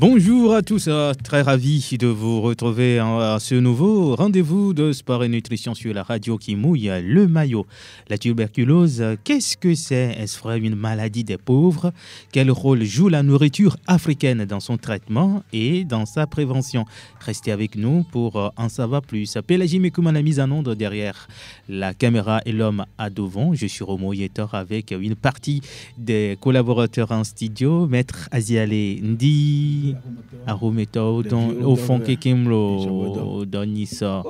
Bonjour à tous, très ravi de vous retrouver à ce nouveau rendez-vous de sport et nutrition sur la radio qui mouille le maillot. La tuberculose, qu'est-ce que c'est? Est-ce vraiment une maladie des pauvres? Quel rôle joue la nourriture africaine dans son traitement et dans sa prévention? Restez avec nous pour en savoir plus. Pélagie Mekoum à la mise en onde derrière la caméra et l'homme à devant. Je suis Romo Yetor avec une partie des collaborateurs en studio, Maître Aziale Ndi. Arumeto au fond kekimlo donisa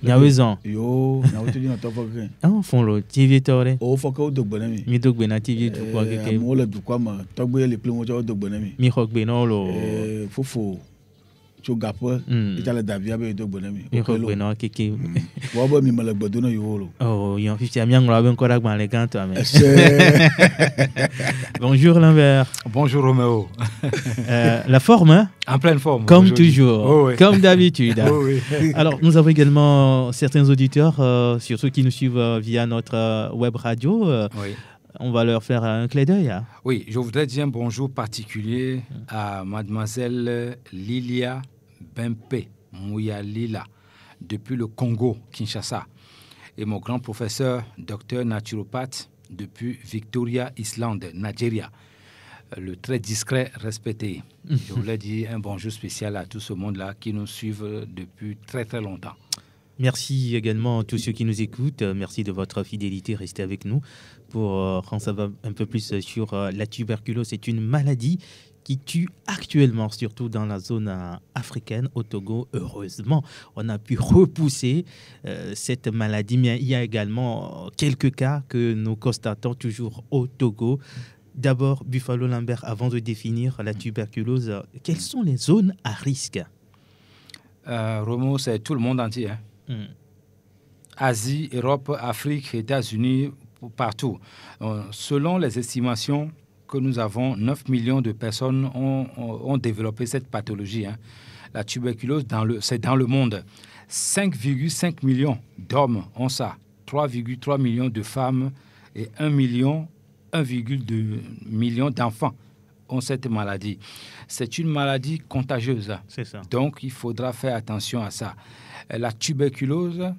nyawezan yo na wotu na tofa ke en fond lo tv tore o foka o dogbona mi dogbe na tv du kwa keke mo le du kwa ma togbe le plimo jo dogbona mi hokbe no lo fofo chogapo itale davia be dogbona mi hokbe no keke wo bo mi mala gbodo no yo lo oh yon fifi ami ngora ben korak ban le kanto amen bonjour Lambert. Bonjour Roméo. La forme hein? En pleine forme. Comme toujours, oh, oui. Comme d'habitude. Oh, oui. Alors, nous avons également certains auditeurs, surtout qui nous suivent via notre web radio. Oui. On va leur faire un clin d'œil. Hein? Oui, je voudrais dire un bonjour particulier à mademoiselle Lilia Bempe Mouyalila, depuis le Congo, Kinshasa, et mon grand professeur, docteur naturopathe, depuis Victoria Island, Nigeria. Le très discret, respecté. Je voulais dire un bonjour spécial à tout ce monde-là qui nous suivent depuis très très longtemps. Merci également à tous ceux qui nous écoutent. Merci de votre fidélité. Restez avec nous pour en savoir un peu plus sur la tuberculose. C'est une maladie qui tue actuellement, surtout dans la zone africaine, au Togo. Heureusement, on a pu repousser cette maladie. Mais il y a également quelques cas que nous constatons toujours au Togo. D'abord, Buffalo Lambert, avant de définir la tuberculose, quelles sont les zones à risque? Romo, c'est tout le monde entier. Hein. Asie, Europe, Afrique, États-Unis, partout. Selon les estimations que nous avons, 9 millions de personnes ont développé cette pathologie. Hein. La tuberculose, c'est dans le monde. 5,5 millions d'hommes ont ça. 3,3 millions de femmes et 1,2 million d'enfants ont cette maladie. C'est une maladie contagieuse. C'est ça. Donc, il faudra faire attention à ça. La tuberculose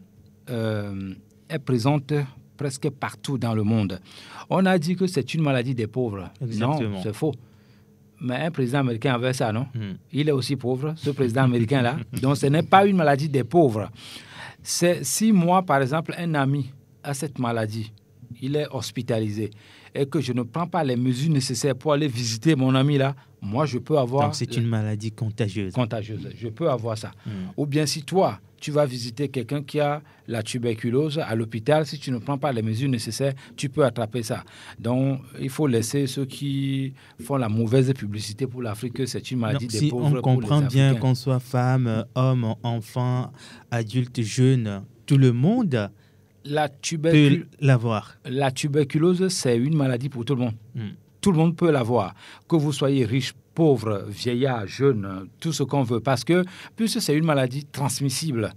est présente presque partout dans le monde. On a dit que c'est une maladie des pauvres. Exactement. Non, c'est faux. Mais un président américain avait ça, non? Il est aussi pauvre, ce président américain-là. Donc, ce n'est pas une maladie des pauvres. Si moi, par exemple, un ami a cette maladie, il est hospitalisé, et que je ne prends pas les mesures nécessaires pour aller visiter mon ami là, moi je peux avoir... Donc c'est une maladie contagieuse. Contagieuse, je peux avoir ça. Ou bien si toi, tu vas visiter quelqu'un qui a la tuberculose à l'hôpital, si tu ne prends pas les mesures nécessaires, tu peux attraper ça. Donc il faut laisser ceux qui font la mauvaise publicité pour l'Afrique que c'est une maladie des pauvres. Si on comprend bien qu'on soit femme, homme, enfant, adulte, jeune, tout le monde... peut l'avoir. La tuberculose, c'est une maladie pour tout le monde. Tout le monde peut l'avoir. Que vous soyez riche, pauvre, vieillard, jeune, tout ce qu'on veut. Parce que, puisque c'est une maladie transmissible,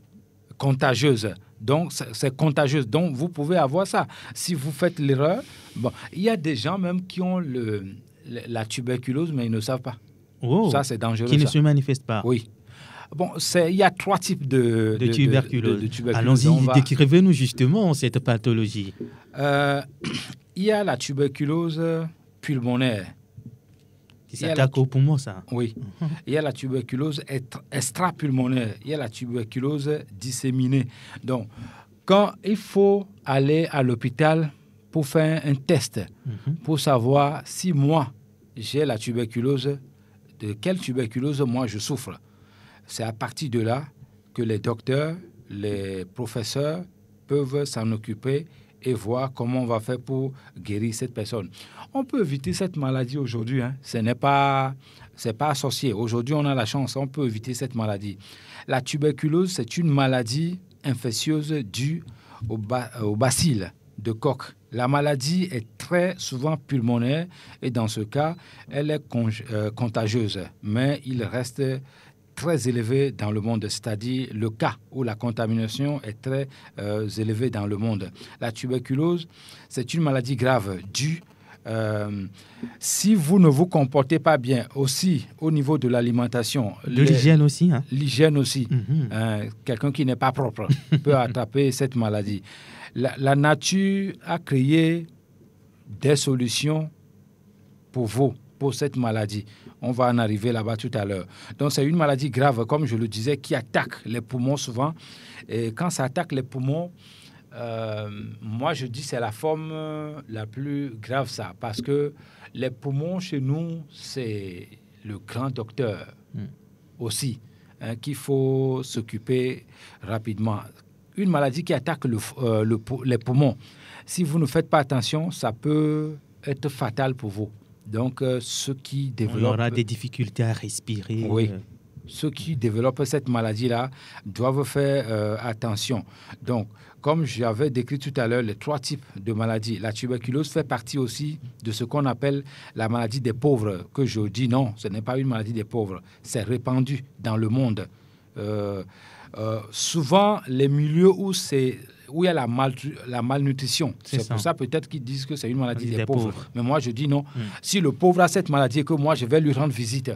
contagieuse, donc c'est contagieuse. Donc, vous pouvez avoir ça. Si vous faites l'erreur, bon, il y a des gens même qui ont la tuberculose, mais ils ne savent pas. Oh, ça, c'est dangereux. Qui ne se manifestent pas. Oui. Bon, il y a 3 types de tuberculose. Allons-y, décrivez-nous justement cette pathologie. Il y a la tuberculose pulmonaire. Qui s'attaque au poumon, ça? Oui. Il y a la tuberculose extra-pulmonaire. Il y a la tuberculose disséminée. Donc, quand il faut aller à l'hôpital pour faire un test, pour savoir si moi, j'ai la tuberculose, de quelle tuberculose moi je souffre. C'est à partir de là que les docteurs, les professeurs peuvent s'en occuper et voir comment on va faire pour guérir cette personne. On peut éviter cette maladie aujourd'hui. Hein. C'est pas associé. Aujourd'hui, on a la chance. On peut éviter cette maladie. La tuberculose, c'est une maladie infectieuse due au bacille de Koch. La maladie est très souvent pulmonaire et dans ce cas, elle est contagieuse. Mais il reste très élevé dans le monde, c'est-à-dire le cas où la contamination est très élevée dans le monde. La tuberculose, c'est une maladie grave due Si vous ne vous comportez pas bien, aussi au niveau de l'alimentation, l'hygiène aussi, hein? L'hygiène aussi. Quelqu'un qui n'est pas propre peut attraper cette maladie. La nature a créé des solutions pour vous, pour cette maladie. On va en arriver là-bas tout à l'heure. Donc, c'est une maladie grave, comme je le disais, qui attaque les poumons souvent. Et quand ça attaque les poumons, moi, je dis c'est la forme la plus grave, ça. Parce que les poumons, chez nous, c'est le grand docteur aussi, qu'il faut s'occuper rapidement. Une maladie qui attaque les poumons. Si vous ne faites pas attention, ça peut être fatal pour vous. Donc, ceux qui développent... On aura des difficultés à respirer. Oui. Ceux qui développent cette maladie-là doivent faire attention. Donc, comme j'avais décrit tout à l'heure, les 3 types de maladies, la tuberculose fait partie aussi de ce qu'on appelle la maladie des pauvres, que je dis non, ce n'est pas une maladie des pauvres, c'est répandu dans le monde. Souvent, les milieux où il y a la malnutrition, c'est pour ça peut-être qu'ils disent que c'est une maladie des pauvres. Mais moi, je dis non. Si le pauvre a cette maladie et que moi, je vais lui rendre visite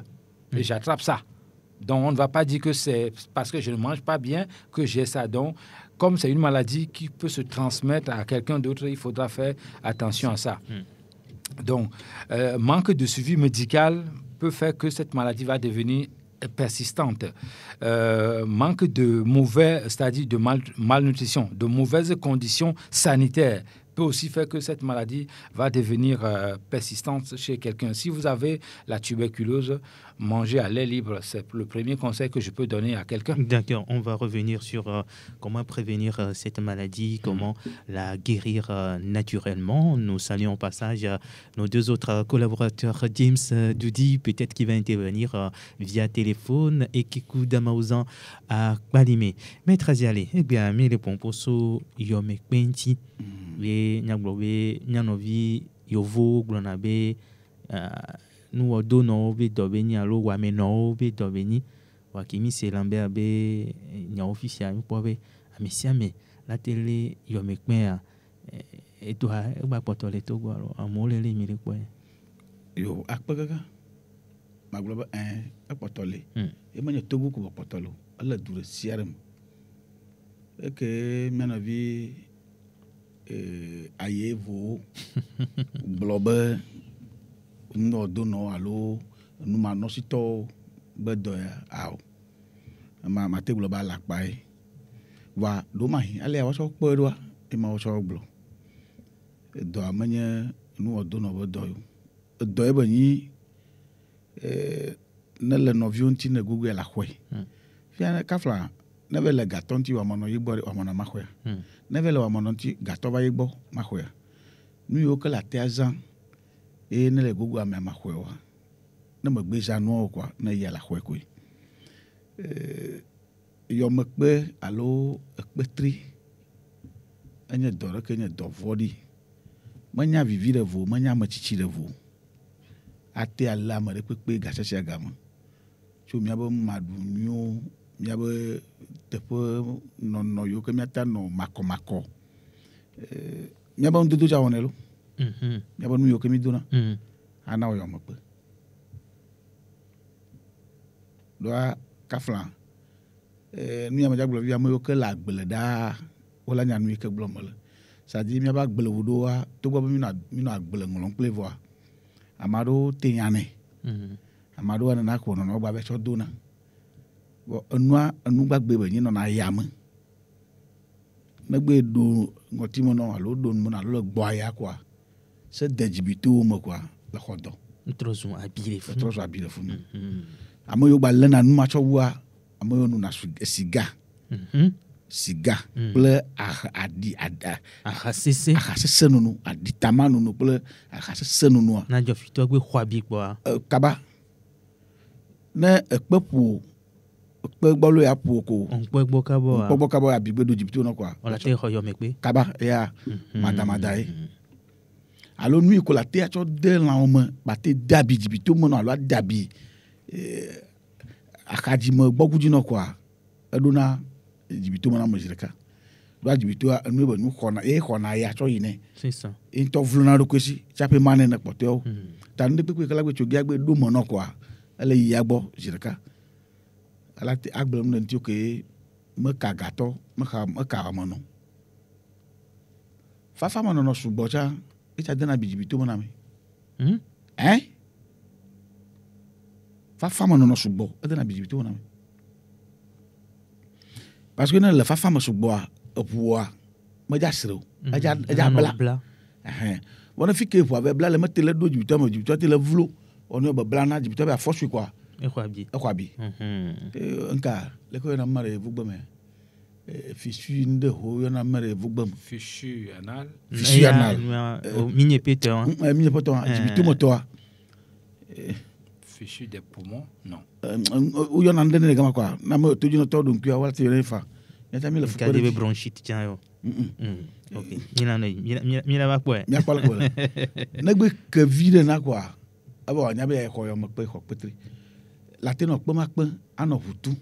et j'attrape ça, donc on ne va pas dire que c'est parce que je ne mange pas bien que j'ai ça. Donc, comme c'est une maladie qui peut se transmettre à quelqu'un d'autre, il faudra faire attention à ça. Donc, manque de suivi médical peut faire que cette maladie va devenir persistante. Manque de c'est-à-dire de malnutrition, de mauvaises conditions sanitaires peut aussi faire que cette maladie va devenir persistante chez quelqu'un. Si vous avez la tuberculose, mangez à l'air libre. C'est le premier conseil que je peux donner à quelqu'un. D'accord. On va revenir sur comment prévenir cette maladie, comment la guérir naturellement. Nous saluons au passage nos 2 autres collaborateurs, James Doudi, peut-être qui va intervenir via téléphone, et Kikou Damaouzan à Balimé. Maître Aziale, eh bien, mais les pomposo yomek penti. We nyaglobe nyanovi yovo glonabe nu odono be dobeni alo wameno be dobeni wakimi selambe abe nya officiel mi pobe amisiame la télé yomekmea eto ha ba potole to gwa amole le mi le po yo akpagaga magloba akpotole e manya togu ko potolo ala dure siaram e ke manavi ayevo blobe no dono alo numa nosito bedo ao ma te globa la pai wa do mai ale wa so pedo e ma so glo do amanya no dono bedo do e bani na le novionti na gugu la hwe fiana kafla na vele gatonti wa mono yibo wa mono mahwe na vele wa mono ti gatoba yibo mahwe nu yo kala te azan e ne le gugu ame mahwe wa na magbeja no kwa na ya la hwe ko yo mekpe alo ekpetri anya doro ke nya do vodi manya vivi de vo manya machichi de vo ate ala ma de pepe gasese agama chu miabo madu mio miabe teƒe nɔnɔ yiwo ke miata nɔ makɔmakɔ miabe ŋudodo dza wɔnɛ lo miabe nu yiwo ke mi dona ana wɔyɔ megbe doa kafla nu ya medza gblɔ vi ame yiwo ke le agble ɖaa wole nya nu yi ke gblɔ me le sadi miabe agble wuɖoa togbɔ be minɔ agble ŋlɔm kple vɔa ame aɖewo te nya nɛ ame aɖewo nena ko nɔnɔ gba be tsɔ dona enu gbagbe be nyinɔ na yame negbe do ngɔtime nɔ alo do nume alo le gbɔ aya koa se de dzibitowo me koa le xɔ dɔ trɔzu abi le funu ame yiwo gba lena nu ma tsɔ wua ame yiwo nuna siga kple ahasese nunu aditama nunu kple ahasese nunua na dzɔfitɔ gbe xɔ abi kpɔa kaba ne ekpe ƒo ekpe gbɔ lo ya ƒo ko nkpɔ gbɔ kabɔ abigbe do dzibito nɔ koa ɔla te xɔ yɔmekpe kaba ya madamada ye alo nu yi ko la te atsɔ de lãwo me ba te de abi dzibito me nɔ alo ade abi akadzi me gbɔgudzi nɔ koa eɖona dzibito me na ame zi ɖeka doa jibito nu be nu xɔna e xɔna ya tsɔ yi nɛ C'est ça. e ŋutɔ vlona ɖokui si tsaƒe ma nɛ ne kpɔtɔewo ta nu kpekpe kala gbe tso gia gbe ɖo me nɔ kɔa ele yi ya gbɔ zi ɖeka ala te agblẽ nu le ŋuti ke meka gatɔ meka amenɔ fafa menɔnɔ sugbɔ tsa etsa dena bijibito me na mi fafa menɔnɔ sugbɔ edena bijibito me na mi parce que ne le fafa me sugbɔa eʋua medza sre o edza bla wɔn ne fi ke eʋua bɛ bla le mete le ɖo dzibitɔ me dzibitɔ te le vlo wɔn bɛ bla na dzibitɔ bɛ afɔsui quoi exɔ abi nka le ko yɔna me ɖe yevu me fichu nde ho yɔna me ɖe yevu me fichu anal minye petɔ dzibitɔ me tɔa fichu des poumons non o yɔna nde ne gama quoi na me to dzinɔ tɔ do nkuya wala te yɔna fa nyata mi le fukɔ de bronchite tiens yo ok mina va quoi mia kpala ko negbe ke vi de na quoi abo nya be xɔ yɔ me kpe xɔ kpetri la te no kpe ma kpe anɔ ʋutu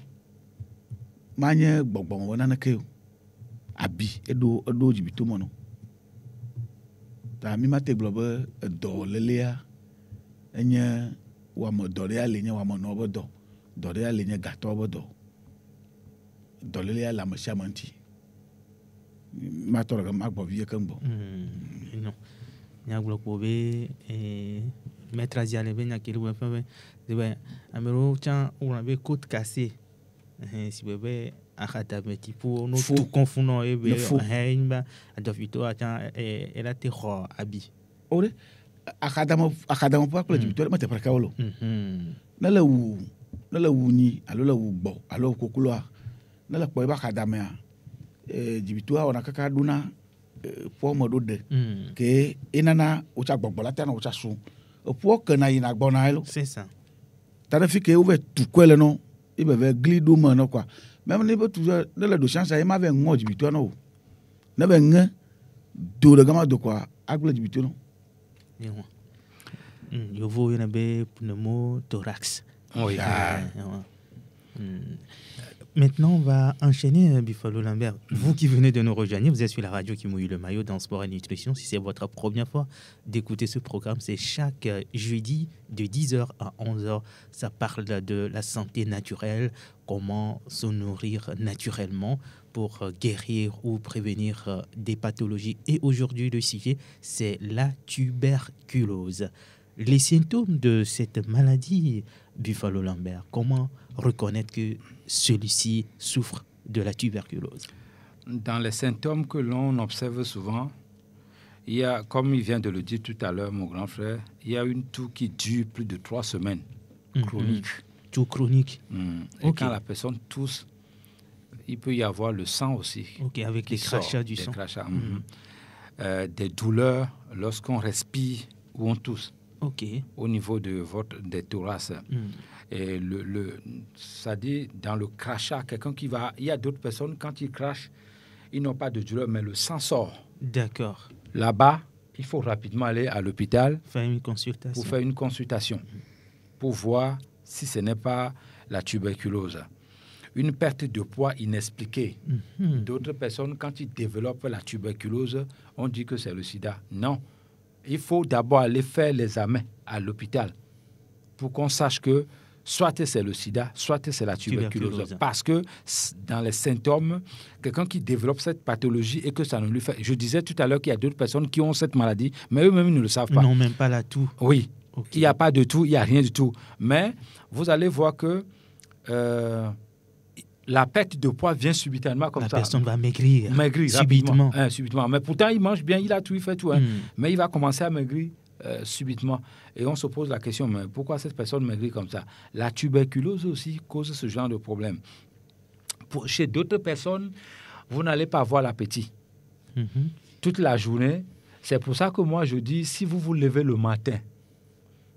ma nye gbɔgbɔ me nane ke o abi eɖo dzibito me no ta mi ma te gblɔ be edɔ lelea enye wɔame dɔ ɖe ya le nye wɔamenɔ be dɔ ɖe ya le nye gatɔ be dɔ lelea le ame sia ame ŋuti ma tɔ ɖe ma gbɔ vie ke ŋgbɔ non nyagblɔ kpo be maître aziale be nyakeli be fɛn be amewo tsã wona be côte cassée si be akadame tipo no tu confuno e be ba adofito tsã ela te xɔ abi o de akadame po akple dzibitɔ mete preka wolo ne le wu nyi alo le wu gbɔ alo kokloa ne le kpɔ ebe akadamea dzibitoa wɔna kaka ɖona ƒɔ me ɖo ɖe ke enana wotsa gbɔgbɔ la tena wotsa so eƒua kena yina gbɔna elo c'est ça ta ɖe fi ke wove tu kɔe le no ebe ve gli ɖo me no quoi même ne be tu ne le do chance ye ma ve ŋɔ dzibitoa no ne be ŋe do ɖe gama do quoi agble dzibito no yovo yɔna be pneumothorax oui Maintenant, on va enchaîner, Buffalo Lambert. Vous qui venez de nous rejoindre, vous êtes sur la radio qui mouille le maillot dans Sport et Nutrition. Si c'est votre première fois d'écouter ce programme, c'est chaque jeudi de 10h à 11h. Ça parle de la santé naturelle, comment se nourrir naturellement pour guérir ou prévenir des pathologies. Et aujourd'hui, le sujet, c'est la tuberculose. Les symptômes de cette maladie, Buffalo Lambert, comment reconnaître que celui-ci souffre de la tuberculose? Dans les symptômes que l'on observe souvent, il y a, comme il vient de le dire tout à l'heure, mon grand frère, il y a une toux qui dure plus de 3 semaines, chronique. Toux chronique. Et okay. Quand la personne tousse, il peut y avoir le sang aussi. Ok, avec les crachats du sang. Crachats, des douleurs lorsqu'on respire ou on tousse. Ok. Au niveau des thorax. Et ça dit, dans le crachat, quelqu'un qui va... Il y a d'autres personnes, quand ils crachent, ils n'ont pas de douleur, mais le sang sort. D'accord. Là-bas, il faut rapidement aller à l'hôpital faire une consultation. Pour faire une consultation, pour voir si ce n'est pas la tuberculose. Une perte de poids inexpliquée. D'autres personnes, quand ils développent la tuberculose, on dit que c'est le sida. Non. Il faut d'abord aller faire l'examen à l'hôpital pour qu'on sache que soit c'est le sida, soit c'est la tuberculose. Parce que dans les symptômes, quelqu'un qui développe cette pathologie et que ça ne lui fait... Je disais tout à l'heure qu'il y a d'autres personnes qui ont cette maladie, mais eux-mêmes ne le savent pas. Ils n'ont même pas la toux. Oui. Okay. Il n'y a pas de toux, il n'y a rien du tout. Mais vous allez voir que la perte de poids vient subitement comme ça. La personne va maigrir subitement. Subitement. Mais pourtant, il mange bien, il a tout, il fait tout. Mais il va commencer à maigrir subitement. Et on se pose la question, mais pourquoi cette personne maigrit comme ça? La tuberculose aussi cause ce genre de problème. Chez d'autres personnes, vous n'allez pas avoir l'appétit. Toute la journée. C'est pour ça que moi, je dis, si vous vous levez le matin,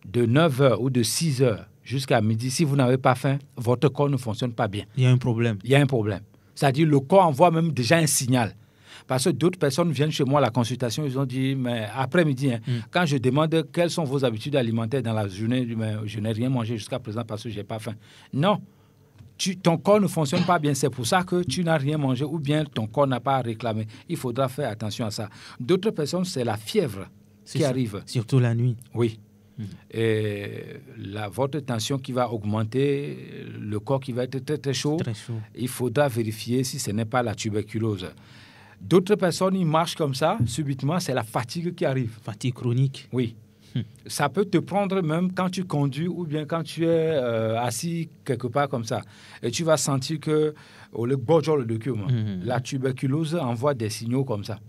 de 9h ou de 6h jusqu'à midi, si vous n'avez pas faim, votre corps ne fonctionne pas bien. Il y a un problème. Il y a un problème. C'est-à-dire le corps envoie même déjà un signal. Parce que d'autres personnes viennent chez moi à la consultation, ils ont dit, mais après-midi, quand je demande quelles sont vos habitudes alimentaires dans la journée, mais je n'ai rien mangé jusqu'à présent parce que je n'ai pas faim. Non. ton corps ne fonctionne pas bien. C'est pour ça que tu n'as rien mangé ou bien ton corps n'a pas réclamé. Il faudra faire attention à ça. D'autres personnes, c'est la fièvre qui arrive. Surtout la nuit. Oui. Et votre tension qui va augmenter, le corps qui va être très, très chaud. Très chaud. Il faudra vérifier si ce n'est pas la tuberculose. D'autres personnes, ils marchent comme ça, subitement, c'est la fatigue qui arrive. Fatigue chronique. Oui. Ça peut te prendre même quand tu conduis ou bien quand tu es assis quelque part comme ça. Et tu vas sentir que la tuberculose envoie des signaux comme ça.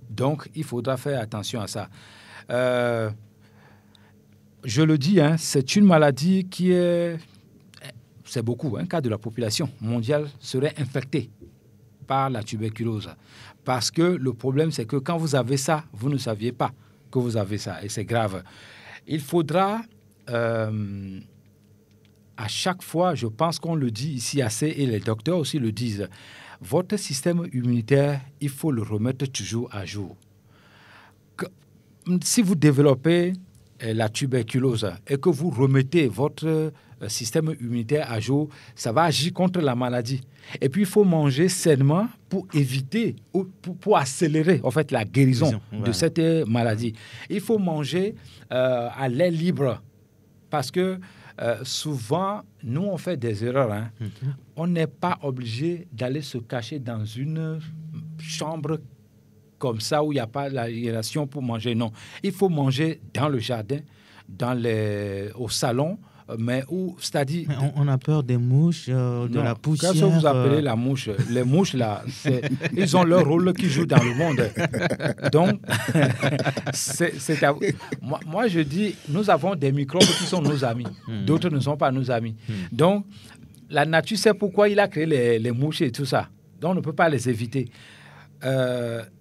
Donc, il faudra faire attention à ça. Je le dis, c'est une maladie qui est... C'est beaucoup. Un quart de la population mondiale serait infectée par la tuberculose. Parce que le problème, c'est que quand vous avez ça, vous ne saviez pas que vous avez ça. Et c'est grave. Il faudra... à chaque fois, je pense qu'on le dit ici assez, et les docteurs aussi le disent, votre système immunitaire, il faut le remettre toujours à jour. Si vous développez la tuberculose et que vous remettez votre système immunitaire à jour, ça va agir contre la maladie. Et puis, il faut manger sainement pour éviter ou pour accélérer en fait, la guérison de cette maladie. Il faut manger à l'air libre parce que souvent, nous, on fait des erreurs. On n'est pas obligé d'aller se cacher dans une chambre comme ça où il n'y a pas l'aération pour manger. Non, il faut manger dans le jardin, au salon, mais c'est-à-dire... Mais on a peur des mouches, de la poussière. Qu'est-ce que vous appelez la mouche? Les mouches, là, ils ont leur rôle qu'ils jouent dans le monde. Donc, moi, je dis, nous avons des microbes qui sont nos amis. D'autres ne sont pas nos amis. Donc, la nature sait pourquoi il a créé les mouches et tout ça. Donc, on ne peut pas les éviter.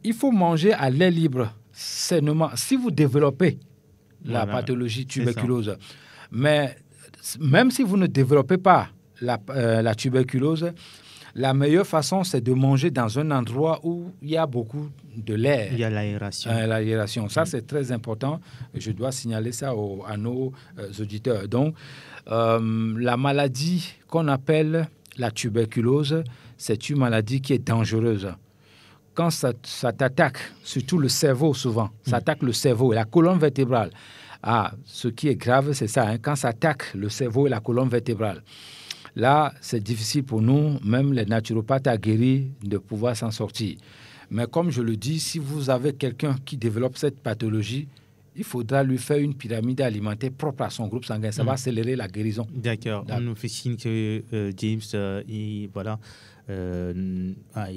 Il faut manger à l'air libre, sainement. Si vous développez la pathologie tuberculose, mais même si vous ne développez pas la tuberculose, la meilleure façon, c'est de manger dans un endroit où il y a beaucoup de l'air. Il y a l'aération. L'aération, ça c'est très important. Je dois signaler ça à nos auditeurs. Donc, la maladie qu'on appelle la tuberculose, c'est une maladie qui est dangereuse. Quand ça t'attaque, surtout le cerveau souvent, ça attaque le cerveau et la colonne vertébrale. Ce qui est grave, c'est ça. Quand ça attaque le cerveau et la colonne vertébrale, là, c'est difficile pour nous, même les naturopathes aguerris, de pouvoir s'en sortir. Mais comme je le dis, si vous avez quelqu'un qui développe cette pathologie, il faudra lui faire une pyramide alimentaire propre à son groupe sanguin. Ça va accélérer la guérison. D'accord. On nous fait signe que James, il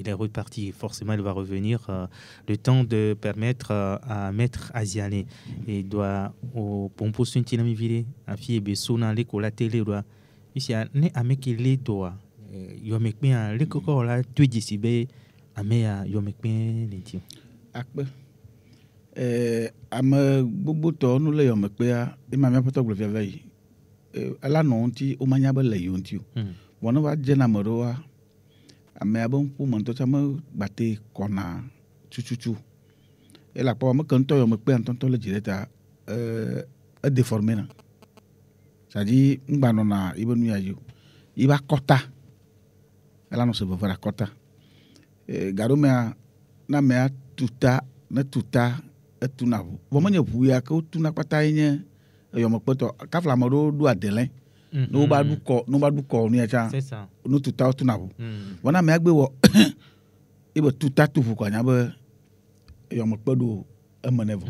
est reparti. Forcément, il va revenir. Le temps de permettre à Maître Asiané. Il doit au pompo suntinami vile a fie besona le ko la télé doit. Ici ne amekele doa. Yo mekpe a le koko la tuji sibe amea yo mekpe lentio. Akpe. Ame gbogbo tɔ nu le yɔme kpea ema mía pɔtɔ gblɔ fiava yi ela nɔ ŋuti womanya be le yi ŋuti o vɔ ne va dzena ame ɖewoa amea be ŋkume ŋutɔ tsɛ megbate kɔna tututu ela kpɔ ame ke ŋutɔ yɔme kpea ŋutɔ le dzi ɖe ta edéformé na c'est-à-dire ŋgba nɔna yibe nu ya dzi o yibe akɔta ela nɔ se veve ɖe akɔta gaɖomea ne amea tuta ne tuta etuna ʋu vɔ menye ʋu ya ke wotuna kpata yi nye eyɔmekpetɔ kafla ame ɖewo ɖo adelẽ ne woba ɖu kɔ nu ya tsã ne tutawo tuna ʋu vɔ ne amea gbe wɔ ebe tuta tu ʋu kɔ anya be eyɔmekpe ɖo eme ne vɔ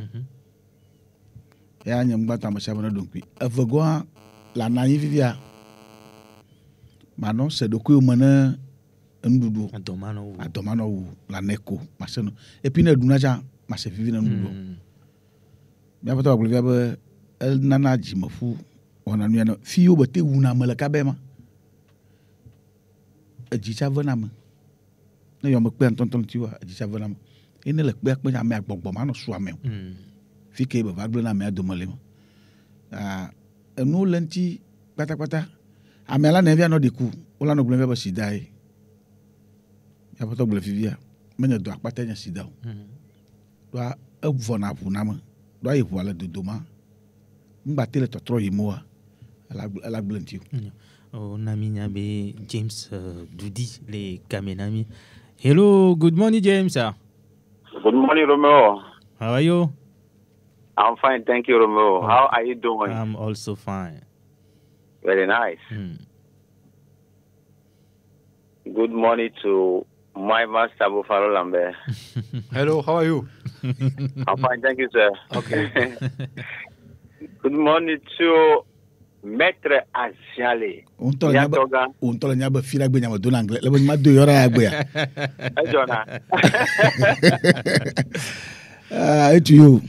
ya nye ŋgbãtɔ ame sia ame ne ɖo ŋkui eve gɔa le ananyi vivia manɔ se ɖokuiwo me ne enuɖuɖu adɔmanɔ wu le aneko mase no epi ne ɖuna tsã mase vivi ne nuɖuɖu míaƒe tɔ gblɔ fia be enana dzimeƒu wɔna nuya ne fiwo bete wuna ame le kabe ma edzi tsa vena me ne yɔme kpea ŋutɔŋutɔ ŋuti wa edzi tsa vena me ye ne le kpea kpe amea gbɔgbɔ manɔ su ame o fi ke be va gblẽ na amea dome le ma enuwo le ŋuti kpatakpata amea la ne via nɔ ɖiku wola nɔ gblẽ fia be sida ye míaƒe tɔ gblɔ fivia menye dɔ akpata nye sida o ɖoa evɔna ʋu na me ɖoa yi ʋua le dodoma ŋgbate le tɔtrɔ yi moa ela gblẽ ŋuti o. Nami Nyabe James Dudi le Kamenami. Hello, good morning James. Good morning, Romeo. How are you? I'm fine, thank you, Romeo. How are you doing? I'm also fine. Very nice. Good morning to my master, Buffalo Lambert. Hello, how are you? I'm fine, thank you, sir. Okay. Good morning to Maître Asiale. Untola nyaba fira gbe nyama do l'anglais. Lebo nyama do yora ya gbe ya. Jonah. To you.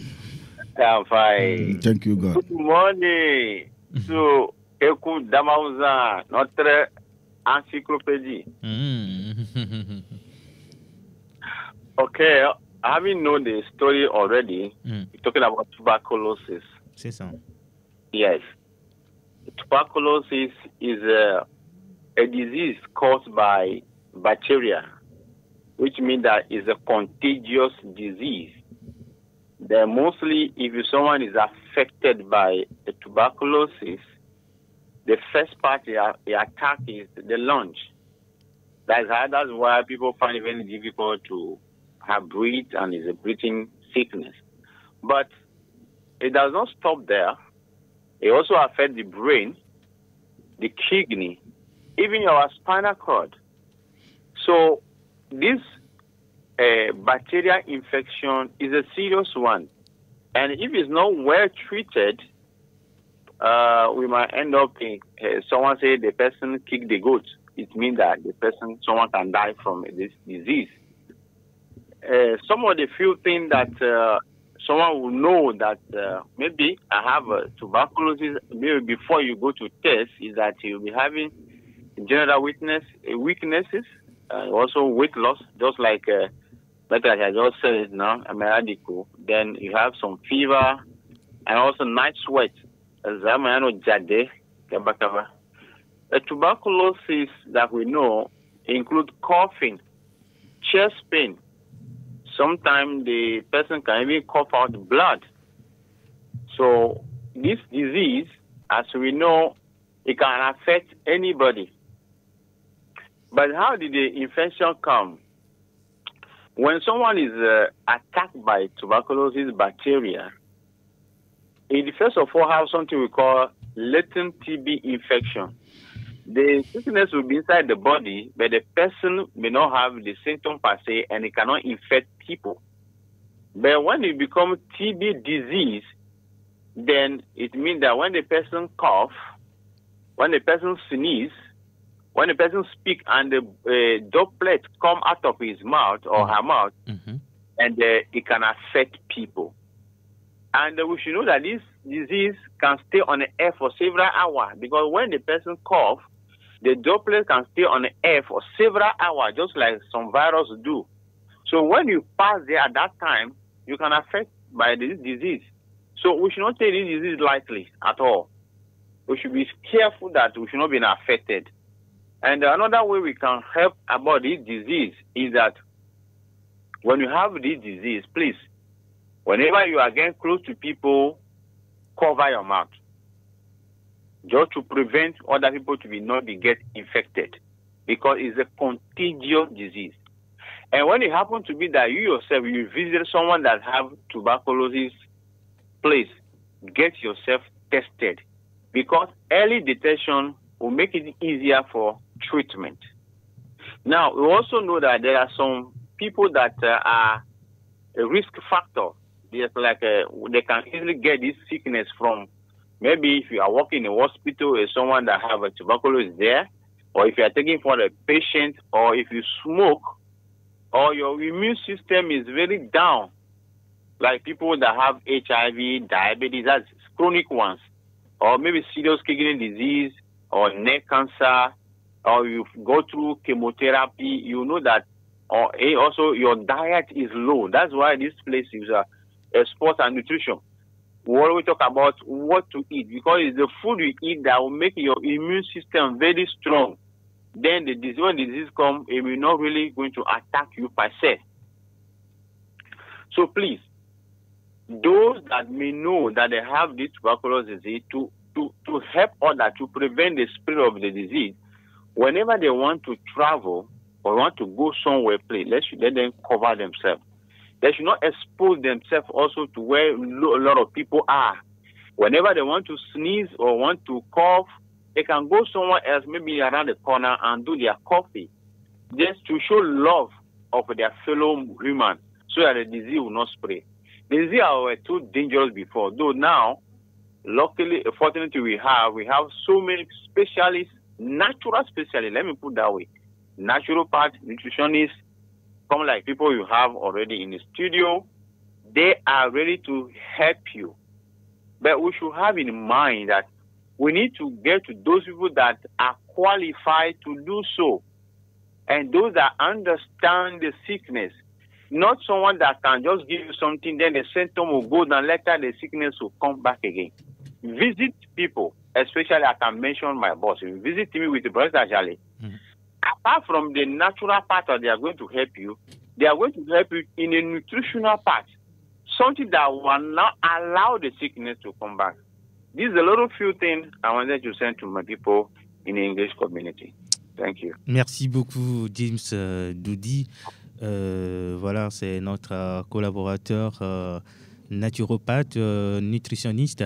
I'm fine. Thank you, God. Good morning to Eku Damauza, notre encyclopédie. Okay, having known the story already, we're talking about tuberculosis. C'est ça. Yes. Tuberculosis is a disease caused by bacteria, which means that it's a contagious disease. Then mostly if someone is affected by the tuberculosis, the first part they attack is the lungs. That's why people find it very difficult to have breathe, and it's a breathing sickness. But it does not stop there. It also affects the brain, the kidney, even your spinal cord. So this bacterial infection is a serious one. And if it's not well treated, we might end up in, someone say the person kicked the goat. It means that someone can die from this disease. Some of the few things that someone will know that maybe I have tuberculosis, maybe before you go to test, is that you'll be having general weaknesses, also weight loss, just like I just said it now, Ameridico. Then you have some fever and also night sweat. The tuberculosis that we know include coughing, chest pain. Sometimes the person can even cough out blood. So this disease, as we know, it can affect anybody. But how did the infection come? When someone is attacked by tuberculosis bacteria, it first of all have something we call latent TB infection. The sickness will be inside the body, but the person may not have the symptom per se, and it cannot infect people. But when it becomes TB disease, then it means that when the person cough, when the person sneeze, when the person speak and the droplets come out of his mouth or her mouth, and it can affect people. And we should know that this disease can stay on the air for several hours, because when the person cough, the droplet can stay on the air for several hours, just like some virus do. So when you pass there at that time, you can affect by this disease. So we should not take this disease lightly at all. We should be careful that we should not be affected. And another way we can help about this disease is that when you have this disease, please, whenever you are getting close to people, cover your mouth, just to prevent other people to not get infected, because it's a contagious disease. And when it happens to be that you yourself, you visit someone that have tuberculosis, please get yourself tested, because early detection will make it easier for treatment. Now, we also know that there are some people that are a risk factor. Just like they can easily get this sickness from, maybe if you are working in a hospital, someone that have a tuberculosis there, or if you are taking for a patient, or if you smoke, or your immune system is very down, like people that have HIV, diabetes, that's chronic ones, or maybe serious kidney disease, or neck cancer, or you go through chemotherapy, you know that, or also your diet is low. That's why this place is sports and nutrition. We always talk about what to eat, because it's the food you eat that will make your immune system very strong. Then when the disease comes, it will not really going to attack you per se. So please, those that may know that they have this tuberculosis disease, to to help others to prevent the spread of the disease, whenever they want to travel or want to go somewhere, please, let them cover themselves. They should not expose themselves also to where a lot of people are. Whenever they want to sneeze or want to cough, they can go somewhere else, maybe around the corner, and do their coffee, just to show love of their fellow human, so that the disease will not spread. The disease were too dangerous before, though now, luckily, fortunately, we have so many specialists, natural specialists, let me put that way, naturopaths, nutritionists, come like people you have already in the studio. They are ready to help you. But we should have in mind that we need to get to those people that are qualified to do so, and those that understand the sickness. Not someone that can just give you something, then the symptom will go down, later the sickness will come back again. Visit people, especially I can mention my boss. Visit me with the Brother Ajali. Apart from the natural part that they are going to help you, they are going to help you in a nutritional part, something that will not allow the sickness to come back. These are a lot of few things I wanted to send to my people in the English community. Thank you. Merci beaucoup, James Doudi. Voilà, c'est notre collaborateur naturopathe, nutritionniste.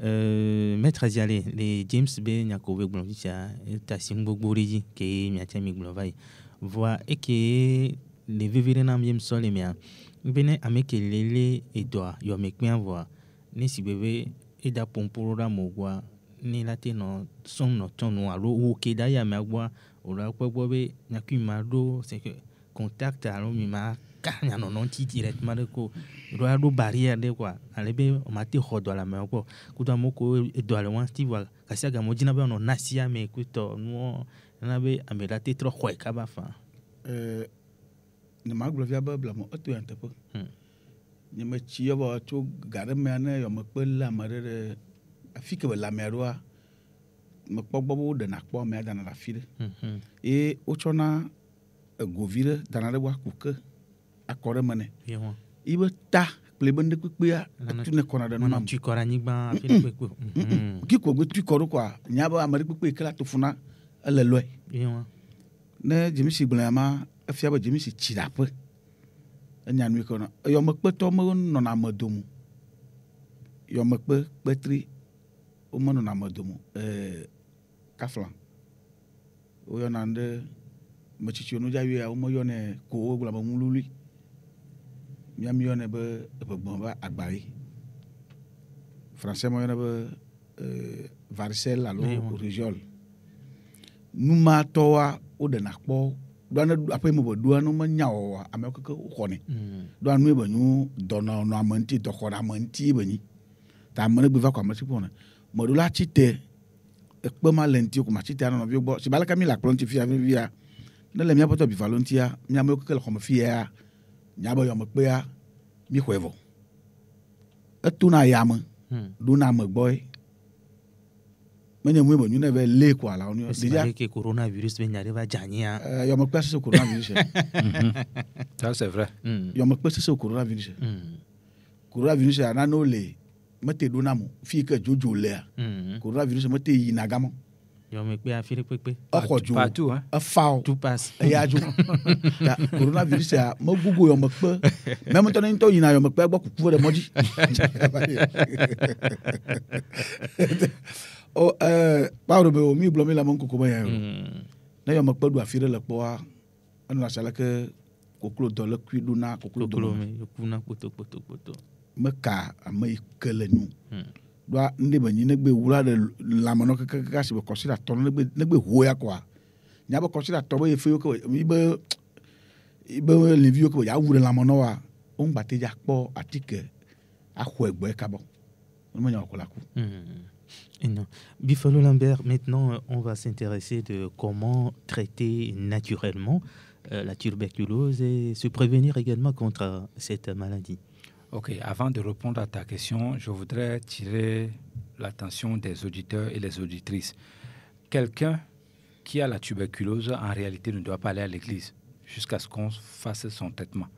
Maître Aziale, les James B. Nyakowe Blondicha, Tassim Bogbouriji, qui est Miatia Miglovai, voit et qui les vivirenam yem sol et mien. Bene avec les Edouard, yomek bien voir, ni si bébé et da pompora mogwa, ni la teno son noton alo ou keda ya magwa, ou la pobobe, Nakumado, c'est que contact à l'homme. Kanya non titi directement de ko do barrière de quoi alebe o mati hodo la me ko kuta moko do la wan ti wa kasi ga mojina be no nasia me kuto no na be amela te tro khoi ka ba fa ni maglo via ba bla mo otu ante po ni me chi yo ba to gare me na yo me pe la mare de afike ba la me ro me pogbo de na kpo me da na la fide e o chona govire da na de wa kuke akore mane ibe ta plebende kpekpea tu ne kona de no mam tu kora nyigba afile kpekpe ki ko go tu koro kwa nyaba amari kpekpe kala to funa ele loe ne jimisi blama afia ba jimisi chidape enya nu ko no yo mekpe to mo no na madomu yo mekpe petri o mo no na madomu kaflan o yo nande machichi no jawi a o mo yo ne ko o blama mululi miami yone be bomba agbari français mo yone be varicelle alo rougeole numa towa o de nakpo do na apai mo bo do no ma nyawo amekoko khone do anu e banyu dono no amanti do khona amanti bani ta amane be va kwa mati pona mo do la chite e pe ma lenti ko ma chite no bi bo si bala kamila pronti fia via na le mia poto bi volontia mi amekoko le khoma fia nyaba yo mekpea mi kwevo etuna yam do na megboy menye mu bo nyune be le kwa la onu déjà que coronavirus be nyare ba jania yo mekpea ce coronavirus ça c'est vrai yo mekpea ce coronavirus coronavirus ana no le mete do na mo fi ke jojo le coronavirus mete yi nagamo yo mekpea afile kpekpe partout hein a fao tout passe ya jo ya coronavirus ya mo gugu yo mekpe même ton into yina yo mekpe gbo kuku de moji o Paulo be o mi blomi la mon kuku ba ya na yo mekpe do afire le po a on la sala ke koklo do le kwidu na koklo do me kuna poto meka amai kele nu do ndi ba ni negbe wura de la mono ka si be consider ton negbe hoya kwa nya ba consider to ba yefe ko ibe le vieux ko ya wura la mono wa on gbate ja po atike akho egbe ka bon on mo nya ko la ku non. Bifalo Lambert, maintenant on va s'intéresser de comment traiter naturellement la tuberculose et se prévenir également contre cette maladie. Ok, avant de répondre à ta question, je voudrais tirer l'attention des auditeurs et les auditrices. Quelqu'un qui a la tuberculose, en réalité, ne doit pas aller à l'église jusqu'à ce qu'on fasse son traitement.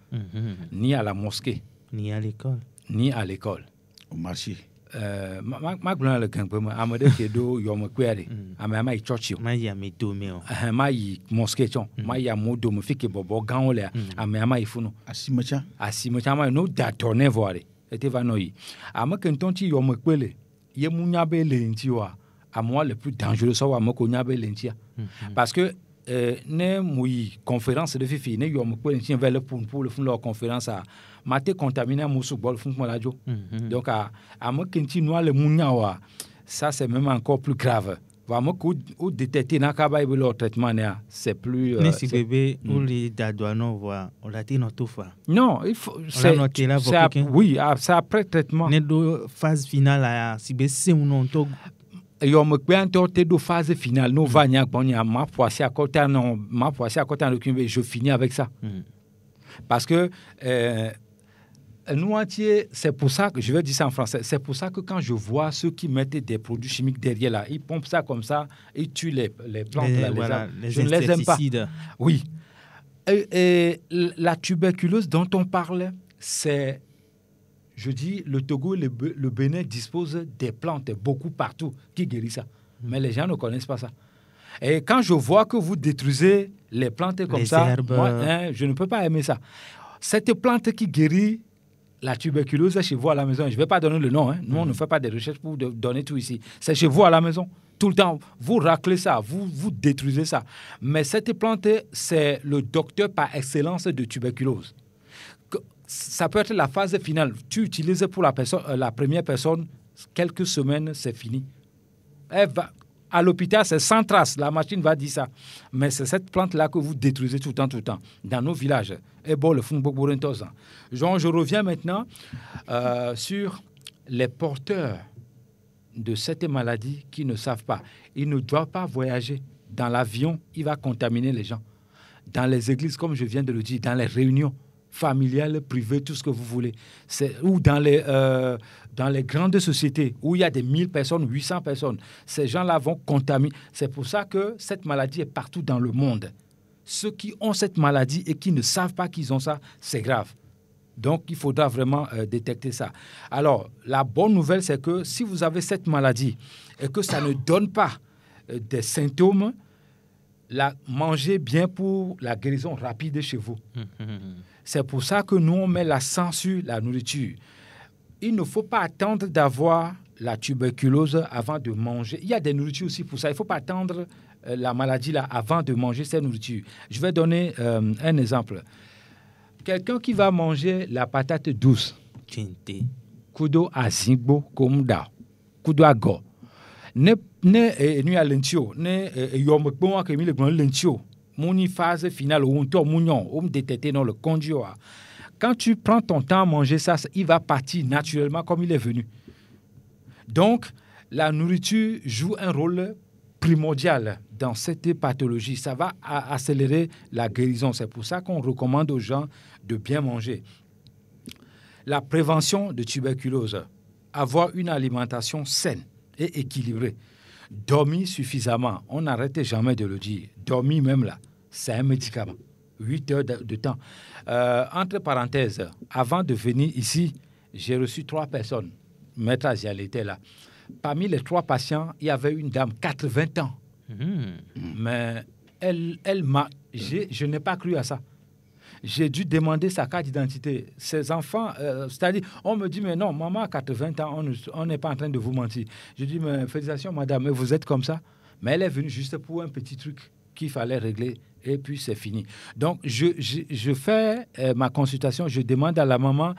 Ni à la mosquée. Ni à l'école. Ni à l'école. Au marché. ma glona le gang pema amade ke do yo me kwere ama i church yo ma ya me do me o ma yi mosque chon ma ya modo me fike bobo gan ole ama i funu asimacha ma no da tourner voir était va noyi ama ke ntonti yo me kwele ye munya be le nti wa amwa le plus dangereux so wa mako nya be le nti parce que ne mouyi conférence de fifi ne yo me kwele nti vers le pour le fond leur conférence a maté contaminé musu bol fun la jo donc à me kenti noa le munya wa ça c'est même encore plus grave va me ko ou détecter na ka ba leur traitement c'est plus ne si bébé ou les dadouano voit on l'a dit notre fois non il faut c'est oui c'est après traitement ne do phase finale à si be se un to yo me kwanto te do phase finale no va nya bonya ma poisi à côté je finis avec ça parce que nous entiers, c'est pour ça que je vais dire ça en français. C'est pour ça que quand je vois ceux qui mettent des produits chimiques derrière là, ils pompent ça comme ça, ils tuent les plantes, je ne les aime pas. Oui. Et la tuberculose dont on parle, c'est, je dis, le Togo et le Bénin disposent des plantes beaucoup partout qui guérissent ça. Mais les gens ne connaissent pas ça. Et quand je vois que vous détruisez les plantes comme les ça, herbes. Moi, je ne peux pas aimer ça. Cette plante qui guérit la tuberculose chez vous à la maison, je ne vais pas donner le nom, nous on ne fait pas des recherches pour donner tout ici, c'est chez vous à la maison, tout le temps, vous raclez ça, vous détruisez ça. Mais cette plante, c'est le docteur par excellence de tuberculose. Ça peut être la phase finale, tu utilises pour la première personne, quelques semaines, c'est fini. Elle va, à l'hôpital, c'est sans trace, la machine va dire ça. Mais c'est cette plante-là que vous détruisez tout le temps, dans nos villages. Et bon, le fond beaucoup de temps. Je reviens maintenant sur les porteurs de cette maladie qui ne savent pas. Ils ne doivent pas voyager. Dans l'avion, il va contaminer les gens. Dans les églises, comme je viens de le dire, dans les réunions familiales, privées, tout ce que vous voulez. Ou dans les grandes sociétés où il y a des 1000 personnes, 800 personnes. Ces gens-là vont contaminer. C'est pour ça que cette maladie est partout dans le monde. Ceux qui ont cette maladie et qui ne savent pas qu'ils ont ça, c'est grave. Donc, il faudra vraiment détecter ça. Alors, la bonne nouvelle, c'est que si vous avez cette maladie et que ça ne donne pas des symptômes, mangez bien pour la guérison rapide chez vous. C'est pour ça que nous, on met l'accent sur la nourriture. Il ne faut pas attendre d'avoir la tuberculose avant de manger. Il y a des nourritures aussi pour ça. Il ne faut pas attendre la maladie là avant de manger cette nourriture. Je vais donner un exemple. Quelqu'un qui va manger la patate douce, kudo azingbo komda, kudo ago, ne nu alentio, ne yomekbo akemi le grand lentio, moni phase finale où on mounion, on détecter dans le conduit. Quand tu prends ton temps à manger ça, il va partir naturellement comme il est venu. Donc, la nourriture joue un rôle primordial dans cette pathologie. Ça va accélérer la guérison. C'est pour ça qu'on recommande aux gens de bien manger. La prévention de tuberculose, avoir une alimentation saine et équilibrée, dormir suffisamment, on n'arrête jamais de le dire. Dormir même là, c'est un médicament. 8 heures de temps. Entre parenthèses, avant de venir ici, j'ai reçu 3 personnes. Maître Azial était là. Parmi les 3 patients, il y avait une dame, 80 ans. Mais je n'ai pas cru à ça. J'ai dû demander sa carte d'identité. Ses enfants, c'est-à-dire, on me dit, mais non, maman a 80 ans, on n'est pas en train de vous mentir. Je dis, mais félicitations, madame, mais vous êtes comme ça. Mais elle est venue juste pour un petit truc qu'il fallait régler, et puis c'est fini. Donc, je fais ma consultation, je demande à la maman,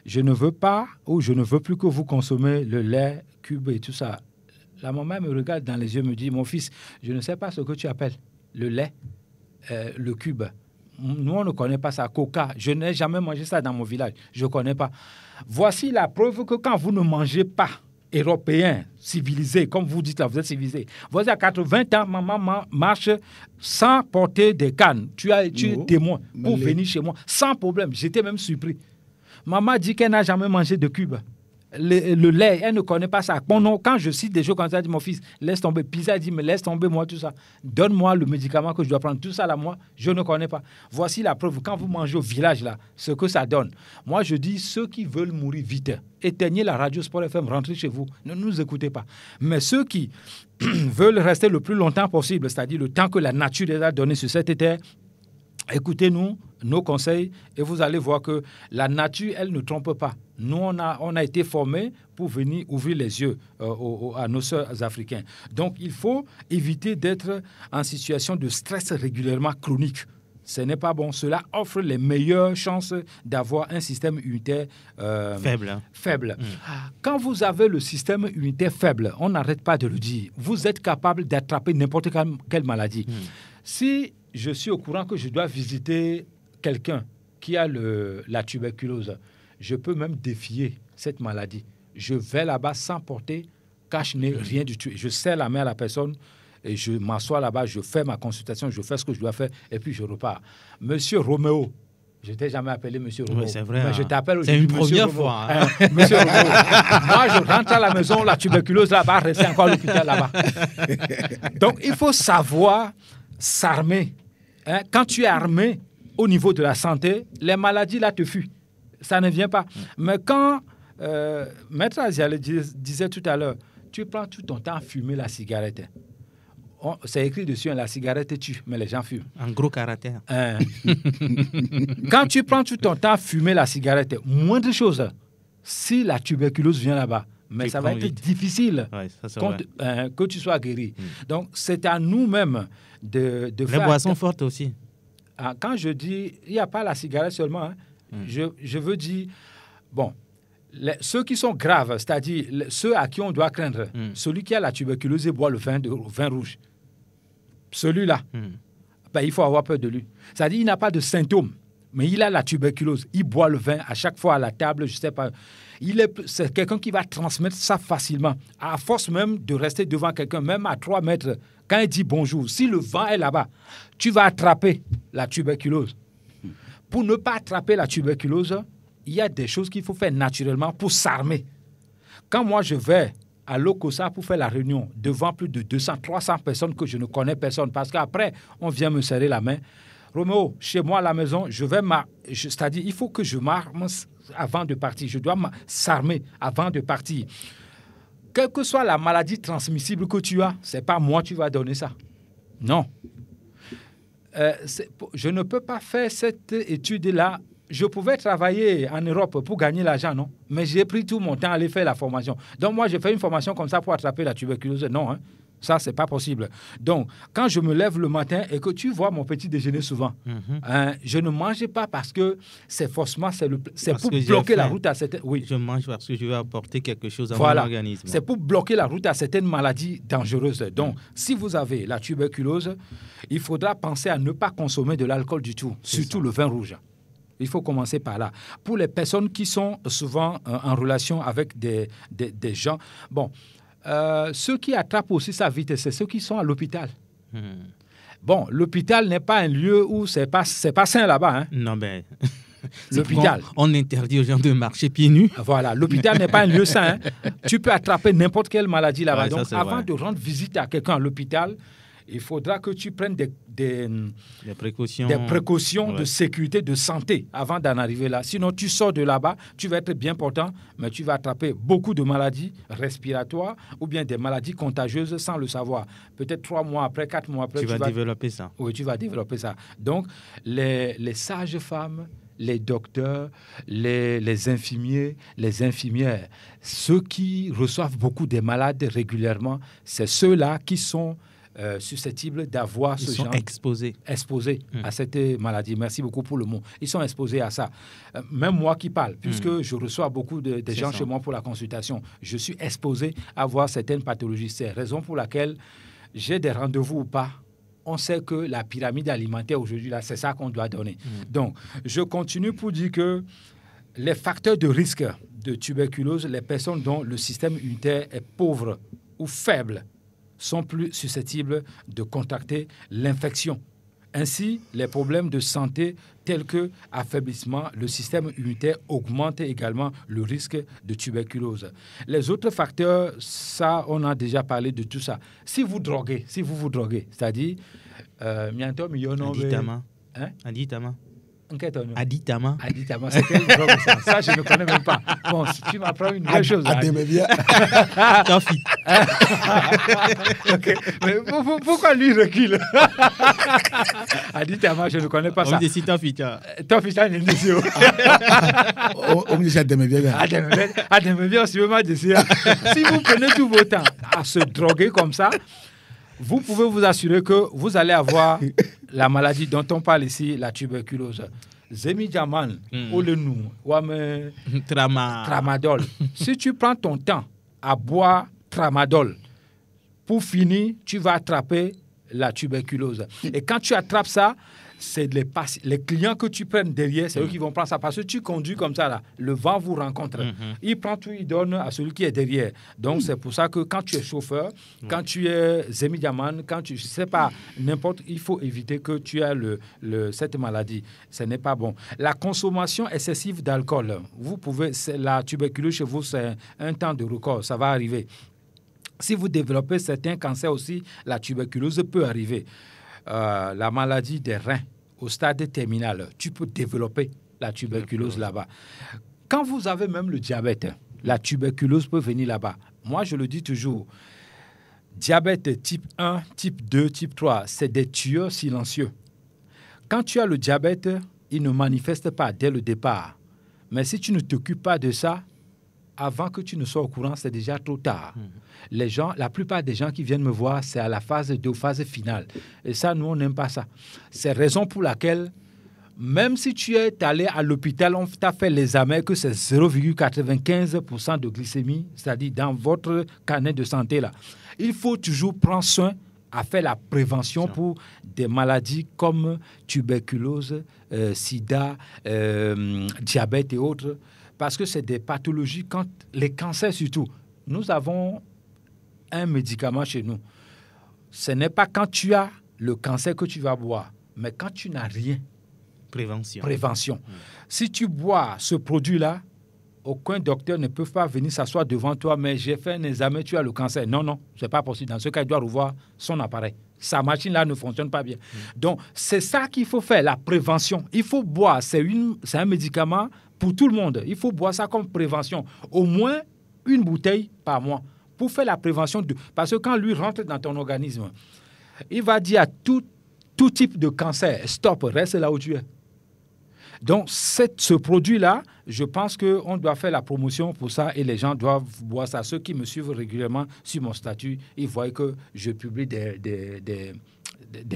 je ne veux pas ou je ne veux plus que vous consommez le lait, cube et tout ça. La maman me regarde dans les yeux, me dit, mon fils, je ne sais pas ce que tu appelles le lait, le cube. Nous, on ne connaît pas ça. Coca, je n'ai jamais mangé ça dans mon village. Je ne connais pas. Voici la preuve que quand vous ne mangez pas européen, civilisé, comme vous dites là, vous êtes civilisé. Vous à 80 ans, maman marche sans porter des cannes. Tu es témoin pour venir chez moi, sans problème. J'étais même surpris. Maman dit qu'elle n'a jamais mangé de cube. le lait, elle ne connaît pas ça. Bon, non, quand je cite des choses comme ça, elle dit, mon fils, laisse tomber. Pisa dit, mais laisse tomber moi tout ça. Donne-moi le médicament que je dois prendre. Tout ça là, moi, je ne connais pas. Voici la preuve. Quand vous mangez au village là, ce que ça donne. Moi, je dis, ceux qui veulent mourir vite, éteignez la radio Sport FM, rentrez chez vous. Ne nous écoutez pas. Mais ceux qui veulent rester le plus longtemps possible, c'est-à-dire le temps que la nature les a donné sur cette terre, écoutez-nous, nos conseils, et vous allez voir que la nature, elle ne trompe pas. Nous, on a été formés pour venir ouvrir les yeux à nos sœurs africains. Donc, il faut éviter d'être en situation de stress régulièrement chronique. Ce n'est pas bon. Cela offre les meilleures chances d'avoir un système immunitaire faible. Quand vous avez le système immunitaire faible, on n'arrête pas de le dire, vous êtes capable d'attraper n'importe quelle maladie. Si je suis au courant que je dois visiter quelqu'un qui a la tuberculose, je peux même défier cette maladie. Je vais là-bas sans porter cache-nez, rien du tout. Je serre la main à la personne et je m'assois là-bas, je fais ma consultation, je fais ce que je dois faire et puis je repars. Monsieur Roméo, je ne t'ai jamais appelé Monsieur Roméo. Oui, c'est vrai. Mais je t'appelle c'est une première Roméo. fois. Monsieur Roméo. Moi, je rentre à la maison, la tuberculose là-bas, rester encore à l'hôpital là-bas. Donc, il faut savoir s'armer. Quand tu es armé au niveau de la santé, les maladies là te fuient. Ça ne vient pas. Mais quand Maître Aziale disait tout à l'heure, tu prends tout ton temps à fumer la cigarette. C'est écrit dessus, la cigarette tue, mais les gens fument. En gros caractère. Quand tu prends tout ton temps à fumer la cigarette, moindre chose, si la tuberculose vient là-bas, mais ça va être difficile que tu sois guéri. Donc, c'est à nous-mêmes de faire... Les boissons fortes aussi. Quand je dis, il n'y a pas la cigarette seulement, je veux dire, bon, ceux qui sont graves, c'est-à-dire ceux à qui on doit craindre, celui qui a la tuberculose et boit le vin rouge, celui-là, il faut avoir peur de lui. C'est-à-dire il n'a pas de symptômes, mais il a la tuberculose, il boit le vin à chaque fois à la table, je ne sais pas. C'est quelqu'un qui va transmettre ça facilement, à force même de rester devant quelqu'un, même à 3 mètres, quand il dit bonjour, si le vent est là-bas, tu vas attraper la tuberculose. Pour ne pas attraper la tuberculose, il y a des choses qu'il faut faire naturellement pour s'armer. Quand moi je vais à l'Okosa pour faire la réunion devant plus de 200, 300 personnes que je ne connais personne, parce qu'après, on vient me serrer la main. Roméo, chez moi à la maison, c'est-à-dire il faut que je m'arme avant de partir. Je dois s'armer avant de partir. Quelle que soit la maladie transmissible que tu as, ce n'est pas moi qui va donner ça. Non. Je ne peux pas faire cette étude-là. Je pouvais travailler en Europe pour gagner l'argent, non? Mais j'ai pris tout mon temps à aller faire la formation. Donc, moi, j'ai fait une formation comme ça pour attraper la tuberculose. Non, ça, ce n'est pas possible. Donc, quand je me lève le matin et que tu vois mon petit déjeuner souvent, je ne mange pas parce que c'est forcément, c'est pour bloquer la route à certaines... Oui. Je mange parce que je veux apporter quelque chose à mon organisme. C'est pour bloquer la route à certaines maladies dangereuses. Donc, si vous avez la tuberculose, il faudra penser à ne pas consommer de l'alcool du tout, surtout le vin rouge. Il faut commencer par là. Pour les personnes qui sont souvent en relation avec des gens, ceux qui attrapent aussi ça vite, c'est ceux qui sont à l'hôpital. Bon, l'hôpital n'est pas un lieu où c'est pas sain là-bas. Non, mais... L'hôpital. On interdit aux gens de marcher pieds nus. Voilà, l'hôpital n'est pas un lieu sain. Tu peux attraper n'importe quelle maladie là-bas. Donc, avant de rendre visite à quelqu'un à l'hôpital, il faudra que tu prennes des précautions de sécurité, de santé avant d'en arriver là. Sinon, tu sors de là-bas, tu vas être bien portant, mais tu vas attraper beaucoup de maladies respiratoires ou bien des maladies contagieuses sans le savoir. Peut-être 3 mois après, 4 mois après. Tu vas développer ça. Oui, tu vas développer ça. Donc, les sages-femmes, les docteurs, les infirmiers, les infirmières, ceux qui reçoivent beaucoup de malades régulièrement, c'est ceux-là qui sont susceptibles d'avoir ce genre... exposés à cette maladie. Merci beaucoup pour le mot. Ils sont exposés à ça. Même moi qui parle, puisque je reçois beaucoup de gens chez moi pour la consultation, je suis exposé à avoir certaines pathologies. C'est la raison pour laquelle j'ai des rendez-vous ou pas. On sait que la pyramide alimentaire aujourd'hui, là, c'est ça qu'on doit donner. Donc, je continue pour dire que les facteurs de risque de tuberculose, les personnes dont le système immunitaire est pauvre ou faible, sont plus susceptibles de contracter l'infection. Ainsi, les problèmes de santé tels que affaiblissement, le système immunitaire augmentent également le risque de tuberculose. Les autres facteurs, ça, on a déjà parlé de tout ça. Si vous vous droguez, c'est-à-dire, Aditama. Aditama, c'est quelle drogue ça? Ça, je ne connais même pas. Bon, si tu m'apprends une vraie chose. Okay. Mais pourquoi lui recule? Aditama, je ne connais pas ça. Tofita, si vous prenez tout votre temps à se droguer comme ça, vous pouvez vous assurer que vous allez avoir la maladie dont on parle ici, la tuberculose. Zemijaman, Olenou, Tramadol. Si tu prends ton temps à boire Tramadol, pour finir, tu vas attraper la tuberculose. Et quand tu attrapes ça, c'est les clients que tu prennes derrière, c'est eux qui vont prendre ça. Parce que tu conduis comme ça, là, le vent vous rencontre. Il prend tout, il donne à celui qui est derrière. Donc, c'est pour ça que quand tu es chauffeur, quand tu es Zemidiaman, quand tu ne sais pas, il faut éviter que tu aies cette maladie. Ce n'est pas bon. La consommation excessive d'alcool, la tuberculose chez vous, c'est un temps de record, ça va arriver. Si vous développez certains cancers aussi, la tuberculose peut arriver. La maladie des reins au stade terminal, tu peux développer la tuberculose là-bas. Quand vous avez même le diabète, la tuberculose peut venir là-bas. Moi, je le dis toujours, diabète type 1, type 2, type 3, c'est des tueurs silencieux. Quand tu as le diabète, il ne manifeste pas dès le départ. Mais si tu ne t'occupes pas de ça, avant que tu ne sois au courant, c'est déjà trop tard. La plupart des gens qui viennent me voir, c'est à la phase 2, phase finale. Et ça, nous, on n'aime pas ça. C'est la raison pour laquelle, même si tu es allé à l'hôpital, on t'a fait l'examen que c'est 0,95% de glycémie, c'est-à-dire dans votre carnet de santé, là. Il faut toujours prendre soin à faire la prévention pour des maladies comme tuberculose, sida, diabète et autres. Parce que c'est des pathologies, les cancers surtout. Nous avons un médicament chez nous. Ce n'est pas quand tu as le cancer que tu vas boire, mais quand tu n'as rien. Prévention. Si tu bois ce produit-là, aucun docteur ne peut pas venir s'asseoir devant toi, mais j'ai fait un examen, tu as le cancer. Non, ce n'est pas possible. Dans ce cas, il doit revoir son appareil. Sa machine-là ne fonctionne pas bien. Donc, c'est ça qu'il faut faire, la prévention. Il faut boire. C'est un médicament pour tout le monde. Il faut boire ça comme prévention. Au moins une bouteille par mois pour faire la prévention. Parce que quand lui rentre dans ton organisme, il va dire à tout type de cancer, stop, reste là où tu es. Donc, ce produit-là, je pense qu'on doit faire la promotion pour ça et les gens doivent boire ça. Ceux qui me suivent régulièrement sur mon statut, ils voient que je publie des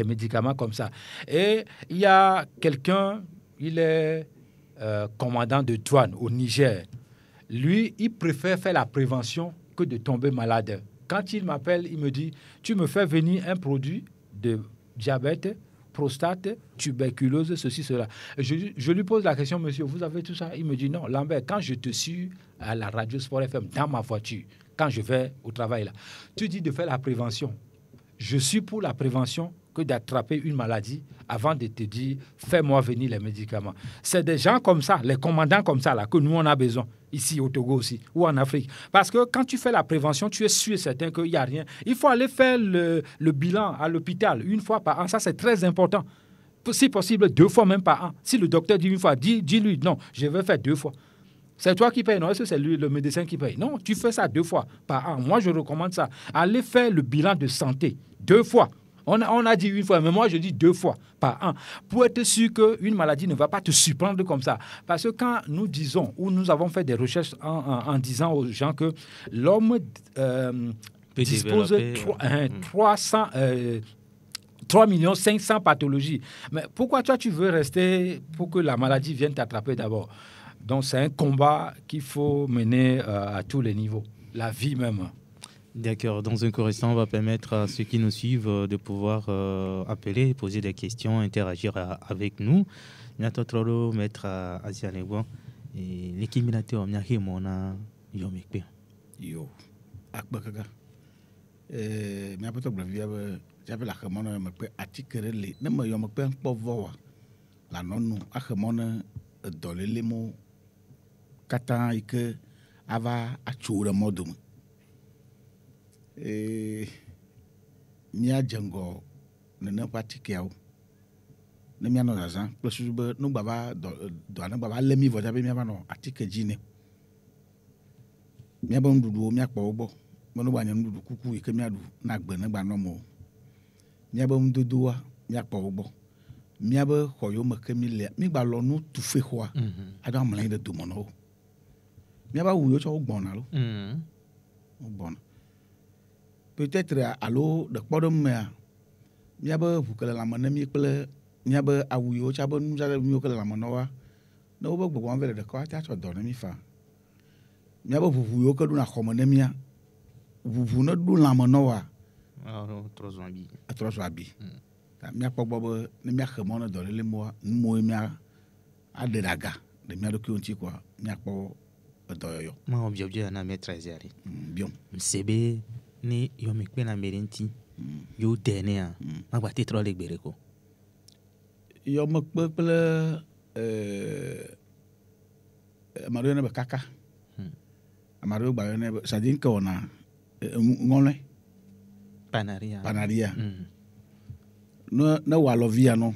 médicaments comme ça. Et il y a quelqu'un, il est commandant de douane au Niger. Lui, il préfère faire la prévention que de tomber malade. Quand il m'appelle, il me dit, tu me fais venir un produit de diabète, prostate, tuberculose, ceci, cela. Je lui pose la question, monsieur, vous avez tout ça? Il me dit, non, Lambert, quand je te suis à la radio Sport FM, dans ma voiture, quand je vais au travail, là, tu dis de faire la prévention. Je suis pour la prévention que d'attraper une maladie avant de te dire, fais-moi venir les médicaments. C'est des gens comme ça, les commandants comme ça, là, que nous, on a besoin, ici au Togo aussi, ou en Afrique. Parce que quand tu fais la prévention, tu es sûr et certain qu'il n'y a rien. Il faut aller faire le bilan à l'hôpital une fois par an. Ça, c'est très important. Si possible, 2 fois même par an. Si le docteur dit une fois, dis-lui, non, je vais faire 2 fois. C'est toi qui payes, non? Est-ce que c'est lui, le médecin qui paye? Non, tu fais ça 2 fois par an. Moi, je recommande ça. Allez faire le bilan de santé 2 fois. On a dit 1 fois, mais moi, je dis 2 fois par an pour être sûr qu'une maladie ne va pas te surprendre comme ça. Parce que quand nous disons, ou nous avons fait des recherches en disant aux gens que l'homme dispose de 3 500 pathologies. Mais pourquoi toi, tu veux rester pour que la maladie vienne t'attraper d'abord? Donc, c'est un combat qu'il faut mener à tous les niveaux, la vie même. D'accord. Dans un court instant, on va permettre à ceux qui nous suivent de pouvoir appeler, poser des questions, interagir avec nous. Notre maître Asianego et l'équipe militaire a mis mon yomekpe. Yo, akbakaga. Mais après tout, J'avais la remone me pe atike le ne me yo me pe kpo vo la nonu a remone dolele mo kata ike ava atso le modum mia dzengo nene patike awo ne mia no zazan kple susu be no gbava do ane gbava le mi vo jabe mia va no atike dzi ne mia be ndudu mia kpo wo mo no gba nya ndudu kuku ike mia du na gbe ne gba no mo mia be ndudu wa mia kpo wo mia be xɔ yo me ke mi le mi gba lɔ nu tu fe xɔa ado amlɛ de do mo no mia ba wu yo tsɔ wo gbɔna lo wo gbɔna peut-être alo de kpɔ ɖe mea mia be ʋu ke le lãme ne mi kple mia be awu yo tsa be nu tsa mi ke le lãme no wa ne wo be gbɔgbɔ ve le ɖeka ate atsɔ dɔ ne mi fa mia be ʋuʋu yo ke ɖuna xɔme ne mia ʋuʋu ne ɖu lãme no wa trɔ zɔ abi mia kpɔ gbɔ be ne mia xe mɔ ne dɔ lele moa numo mia aɖe daga le mia ɖokui ŋuti kɔa mia kpɔ dɔyɔyɔ ma biobia na me trezeri biom sebe ni yo me kpe na merenti yo denia ma gba te trɔ le gbere ko yo me kpe kple amaɖo ne be kaka amaɖo gba yo ne be sadi nke wɔna ŋɔlɔe panaria ne wa lɔvia no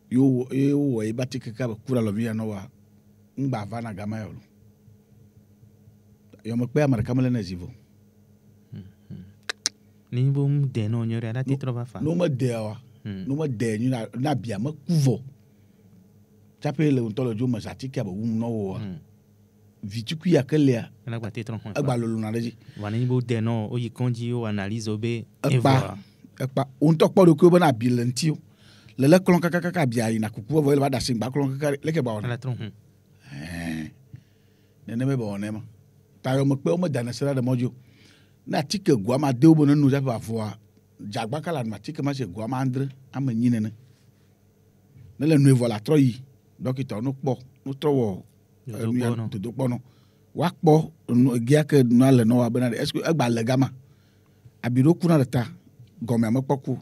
yo wɔ ye bati keka be ku la lɔvia no wa ngba va na gama yo yo me kpe ame ɖeka mele ne zivo ni bo mu de no nyore ada te trɔ va fa no me de wa no me de nyu na bia me ku vɔ tsape le ŋutɔ le dzo me zati ke be wum no wa vitukui ya ke lea na gba te trɔ ho egba lolo na ɖe dzi wa ni bo de no o yi konji o analyse obe ekpa ŋutɔ kpɔ ɖo ko be na bi le ŋuti o le klɔn kaka bia yina kuku vɔ le va da si gba klɔn kaka leke ba ala wɔna trɔ ho neneme be wɔna ma ta yo me kpe o me da ne se ɖe mɔdzo na atike gua ma de wo be ne nu ɖe avɔa dzagba kala nu atike ma se gua ma andre ame nyi nene ne le nu vɔ la trɔ yi dɔkita no kpɔ no trɔ wɔ dodo kpɔ no wa kpɔ gia ke nua le nɔa bena est ce que egba le gama abi ɖo kuna ɖe ta gɔmea me kpɔ ku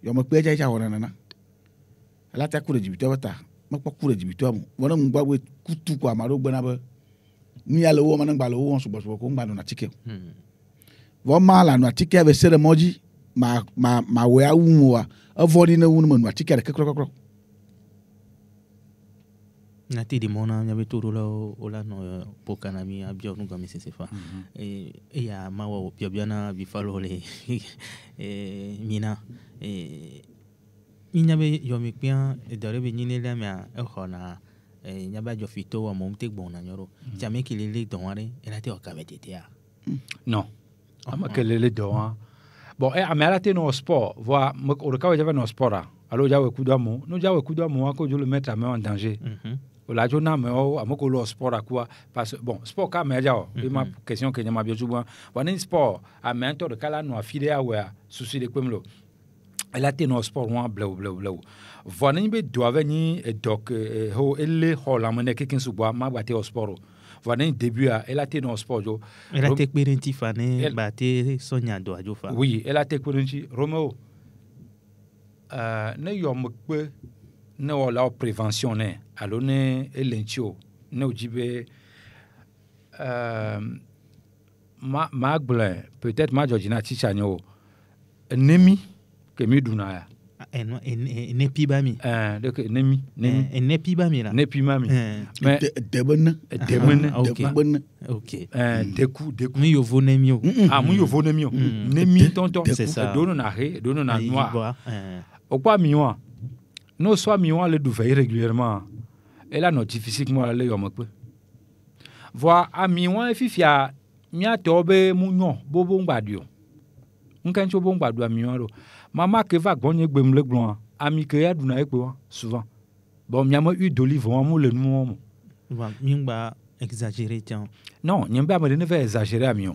yo me kpe edza wɔ nena ala ta ku ɖe dzibitɔ be ta me kpɔ ku ɖe dzibitɔ mo wɔne ŋgba be kutu ko ame aɖewo gbena be nu ya le wo me ne gba le wo wɔn sugbɔsugbɔ ko ŋgba nɔ atike vɔ ma la nɔ atike be se ɖe mɔdzi ma wɔ awu mo wa evɔɖi ne wu ne me nɔ atike ɖeke krɔkrɔkrɔ na ti di mona nya be toro la o la no poka na mi abio no gami se fa ya ma wo biobia na bi falo le mina nya be yo mi pia e dore be nyine le ma e khona nya ba jo fito wa mo mte gbon na nyoro jame ki le don ware e la te o ka betete ya non ama ke le don bon e amela te no sport voa o ka ja no sport alors ja we kudamu no ja we kudamu ko jo le mettre à main en danger la jona me o amoko lo sport akwa parce bon sport ka me ja o ma question que nyama bio jubo wani sport a me to de kala no afide awa susi de kwemlo ela te no sport wa blau vani be do aveni e doc ho elle ho la mene kekin subo ma ba te o sport vani début a ela te no sport jo ela te experience fane ba te sonya do ajo fa oui ela te experience Romeo ne yo mkpe ne wala prévention ne alo ne elencho ne ojibe ma gble peut-être ma Georgina Chichanyo nemi ke mi duna ya ne piba mi donc nemi ne piba mi la ne piba mi mais debene OK deku mi yo vo nemi o mu yo vo nemi o nemi tonton c'est ça dono na noir au quoi miwa no soit miwa le douver régulièrement et là non difficile moi le yo mokpe voir a miwa fifia mia tobe munyo bobo ngbadio nkan cho bo ngbadu miwa ro mama ke va gbonye gbemle glon ami ke ya duna ekpe souvent bon miama huile d'olive on mo le nu mo mi ngba exagérer tiens non nyemba me ne va exagérer ami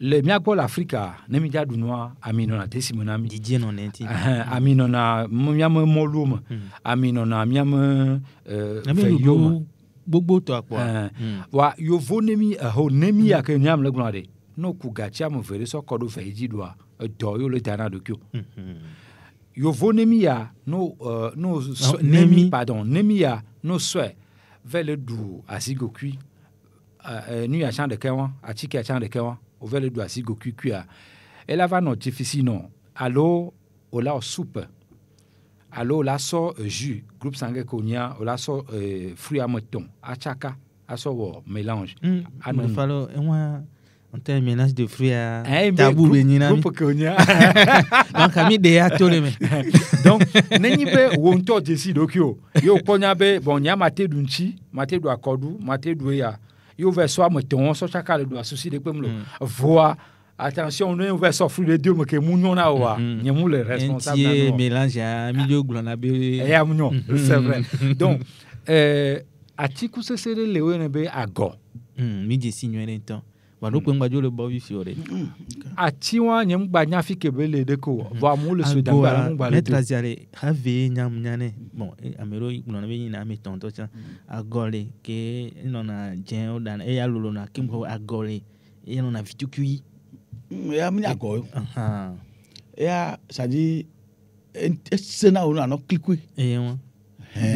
le miapo l'Africa ne mi ja dunwa amino na tesimona mi Didier non enti amino na miama molum amino na miama feyo gbogbo to akwa wa yo vonemi ho nemi ya ke nyam le gnade no ku gacha mo vere so kodo feji doa doyo le dana de kyo. Yovo nemia no nemia no swe vele du asigokui nu ya chan de kewa achiki ya chan de kewa o vele du asigokui kuya elle va notifier non allo ola soupe allo la so jus groupe sanguin konya ola so fruit à mouton achaka aso wo mélange il fallo on a un mélange de fruits à tabou benina groupe konya donc ami de atole me donc nenyi be wonto décide okyo yo konya be bon nya mate dunchi mate do akodu mate do ya yo ve so mouton so chaka le do associer de pemlo voix attention nous on va s'offrir les deux mais que mounion na wa nyemu le responsable na mélange à milieu glona be et à mounion c'est vrai donc atiku sesere lewe ne be ago mi de signore temps walo ko ngbajo le bo wi fiore atiwa nyem gba nya fi kebe le de ko va mu le sudan ba mu ba le mettre ziare have nyam nyane bon amero glona be nyina mi tonto cha agole ke nona jen odan e ya lolo na kimbo agole e nona vitukui ya mnya go ya saji sena ona no klikui won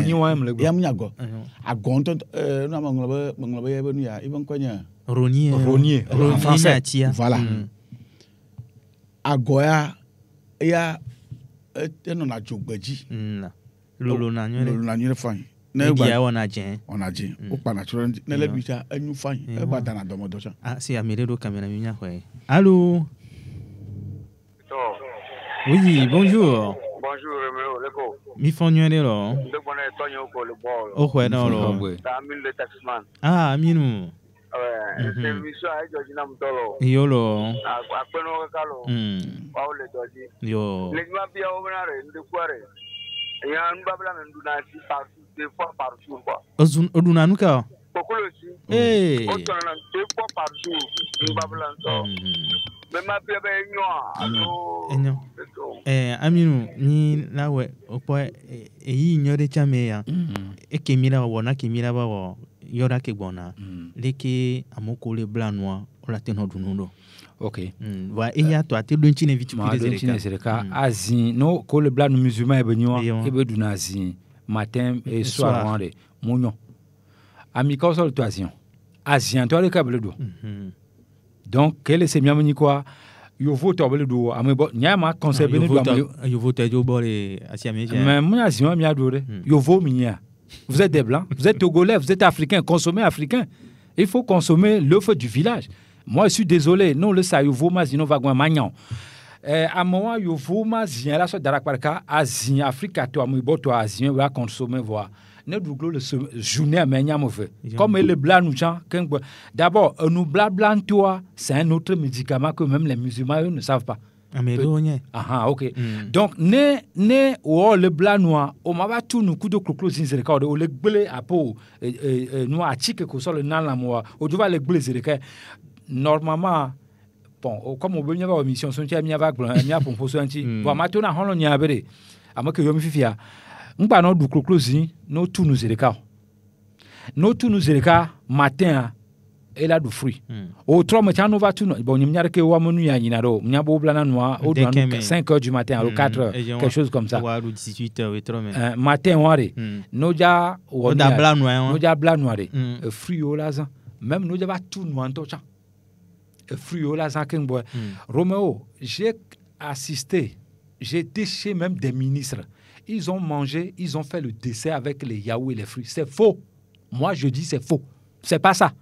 ni wa mle ya mnya go agonto na manglobe ya benu ya ibon konya Ronier en français voilà agoya ya eno na jogbeji lolo na nyere fan na dia ona jen o pa natural na le bita anu fan e ba dana domodo cha c'est amere do caméra mi nya ko allô oui bonjour Romeo leko mi fonnyere lo de bona tonyo ko le bol o ko na lo Aminu le taxman Aminu c'est mission à Georgina Mtolo yolo apeno kalo wa le doji yo le ma bia o na re de kware ya mbabla nduna si partout deux fois par jour quoi oduna nuka kokolo si o tona deux fois par jour mbabla ndo mais ma bia be nyo Aminu ni nawe opo eyi nyore chame ya ekemira wona kemira bawo yora ke bona leke amokole blanoi ola teno dunundo OK wa eya to ate do nchine vitu kile zereka azin no ko le blanc musulman ebenyo ebe duna azin matin et soir wande munyo ami ko sol to azin to le kable do donc quel c'est miamni quoi yo vote bele do amebo nyama conseil bele do yo vote jo bole asiamie mais moi azin mi adore yo vo minya. Vous êtes des Blancs, vous êtes Togolais, vous êtes Africains, consommez africain. Il faut consommer l'œuf du village. Moi, je suis désolé. Non, le ça, vous m'avez dit, va magnan. À moi, vous m'avez là sur Darakparka, Asie, Afrique, toi, moi, toi, Asie, va consommer, voir. Ne douglo le journée à Menya mauvais. Comme le blanc nous chant, d'abord, nous blanc toi, c'est un autre médicament que même les musulmans ne savent pas. OK. Donc ne le blanc noir o ma va tout nous coup de clou zinzereka o le gbele apo nous atike ko so le nan la moi o tu va le gbele zereka normalement bon comme on veut bien avoir mission son tia mia va mia pompo so anti bon ma to na hono nya bere amake yo mi fifia ngba no du clou zin no tout nous zereka matin et là du fruit au trois matin nous va tout bon ni mnyare ke wa monu ya nyinaro mnyabo blana noa au 5h du matin ou 4h quelque chose comme ça 18h et trop matin ware no ja blanc noir fruit au lazan même no ja va tout noir to cha fruit au lazan ken boy Roméo j'ai assisté j'ai déché même des ministres ils ont mangé ils ont fait le dessert avec les yaourts et les fruits c'est faux moi je dis c'est faux c'est pas ça.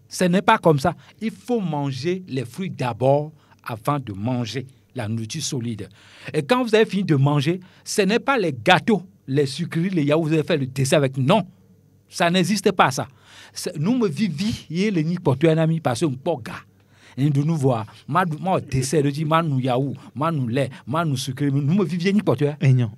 Ce n'est pas comme ça. Il faut manger les fruits d'abord avant de manger la nourriture solide. Et quand vous avez fini de manger, ce n'est pas les gâteaux, les sucreries, les yaourts, vous avez fait le dessert avec. Non, ça n'existe pas ça. Nous me viviez les nids pour un ami parce que un gars. Et de nous voir, moi dessert de dire manou yaourt, manou lait, manou sucre, nous me viviez ni pour toi. Non.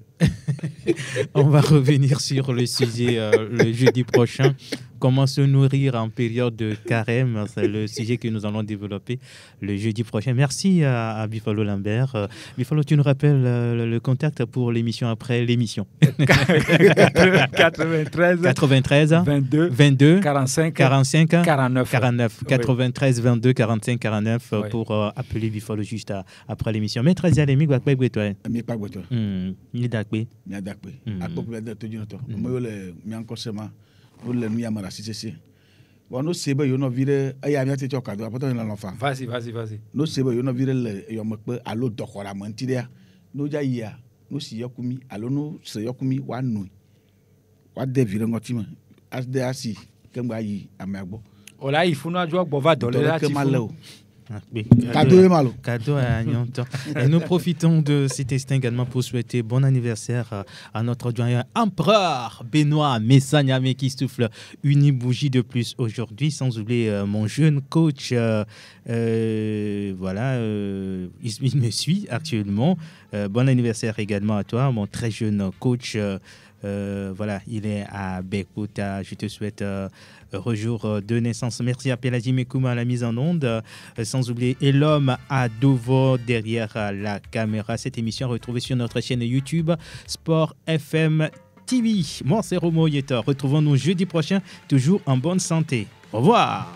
On va revenir sur le sujet le jeudi prochain. Comment se nourrir en période de carême? C'est le sujet que nous allons développer le jeudi prochain. Merci à Bifalo Lambert. Bifalo, tu nous rappelles le contact pour l'émission après l'émission. 93 22 45 49. 93 22 45 49 pour appeler Bifalo juste après l'émission. Mais très bien, mi gbagbe gbe to e. Mi pa gbe to. Mi dagbe. Mi dagbe. Akpo le de to jino to. Mo le mi anko sema. O le nu ya mara sisi. Bon no sebe yo no vire aya mi ati choka do apoto ni l'enfant. Vas-y. No sebe yo no vire le yo me pe alo dokora mantide. No ja ya. No si yakumi alo no se yakumi wa nu. Wa de vire ngotima. As de asi kemba yi amagbo. Ola ifunu ajo gbo va dole lati funu. Cadeau à Nyonton. Et nous profitons de cet instant également pour souhaiter bon anniversaire à notre doyen empereur Benoît Messanyame qui souffle une bougie de plus aujourd'hui, sans oublier mon jeune coach. Il me suit actuellement. Bon anniversaire également à toi, mon très jeune coach. Il est à Bekota. Je te souhaite heureux jour de naissance. Merci à Pelagi Mekouma à la mise en onde. Sans oublier Elom Adovo derrière la caméra. Cette émission retrouvée sur notre chaîne YouTube Sport FM TV. Moi, c'est Romo Yeta. Retrouvons-nous jeudi prochain, toujours en bonne santé. Au revoir.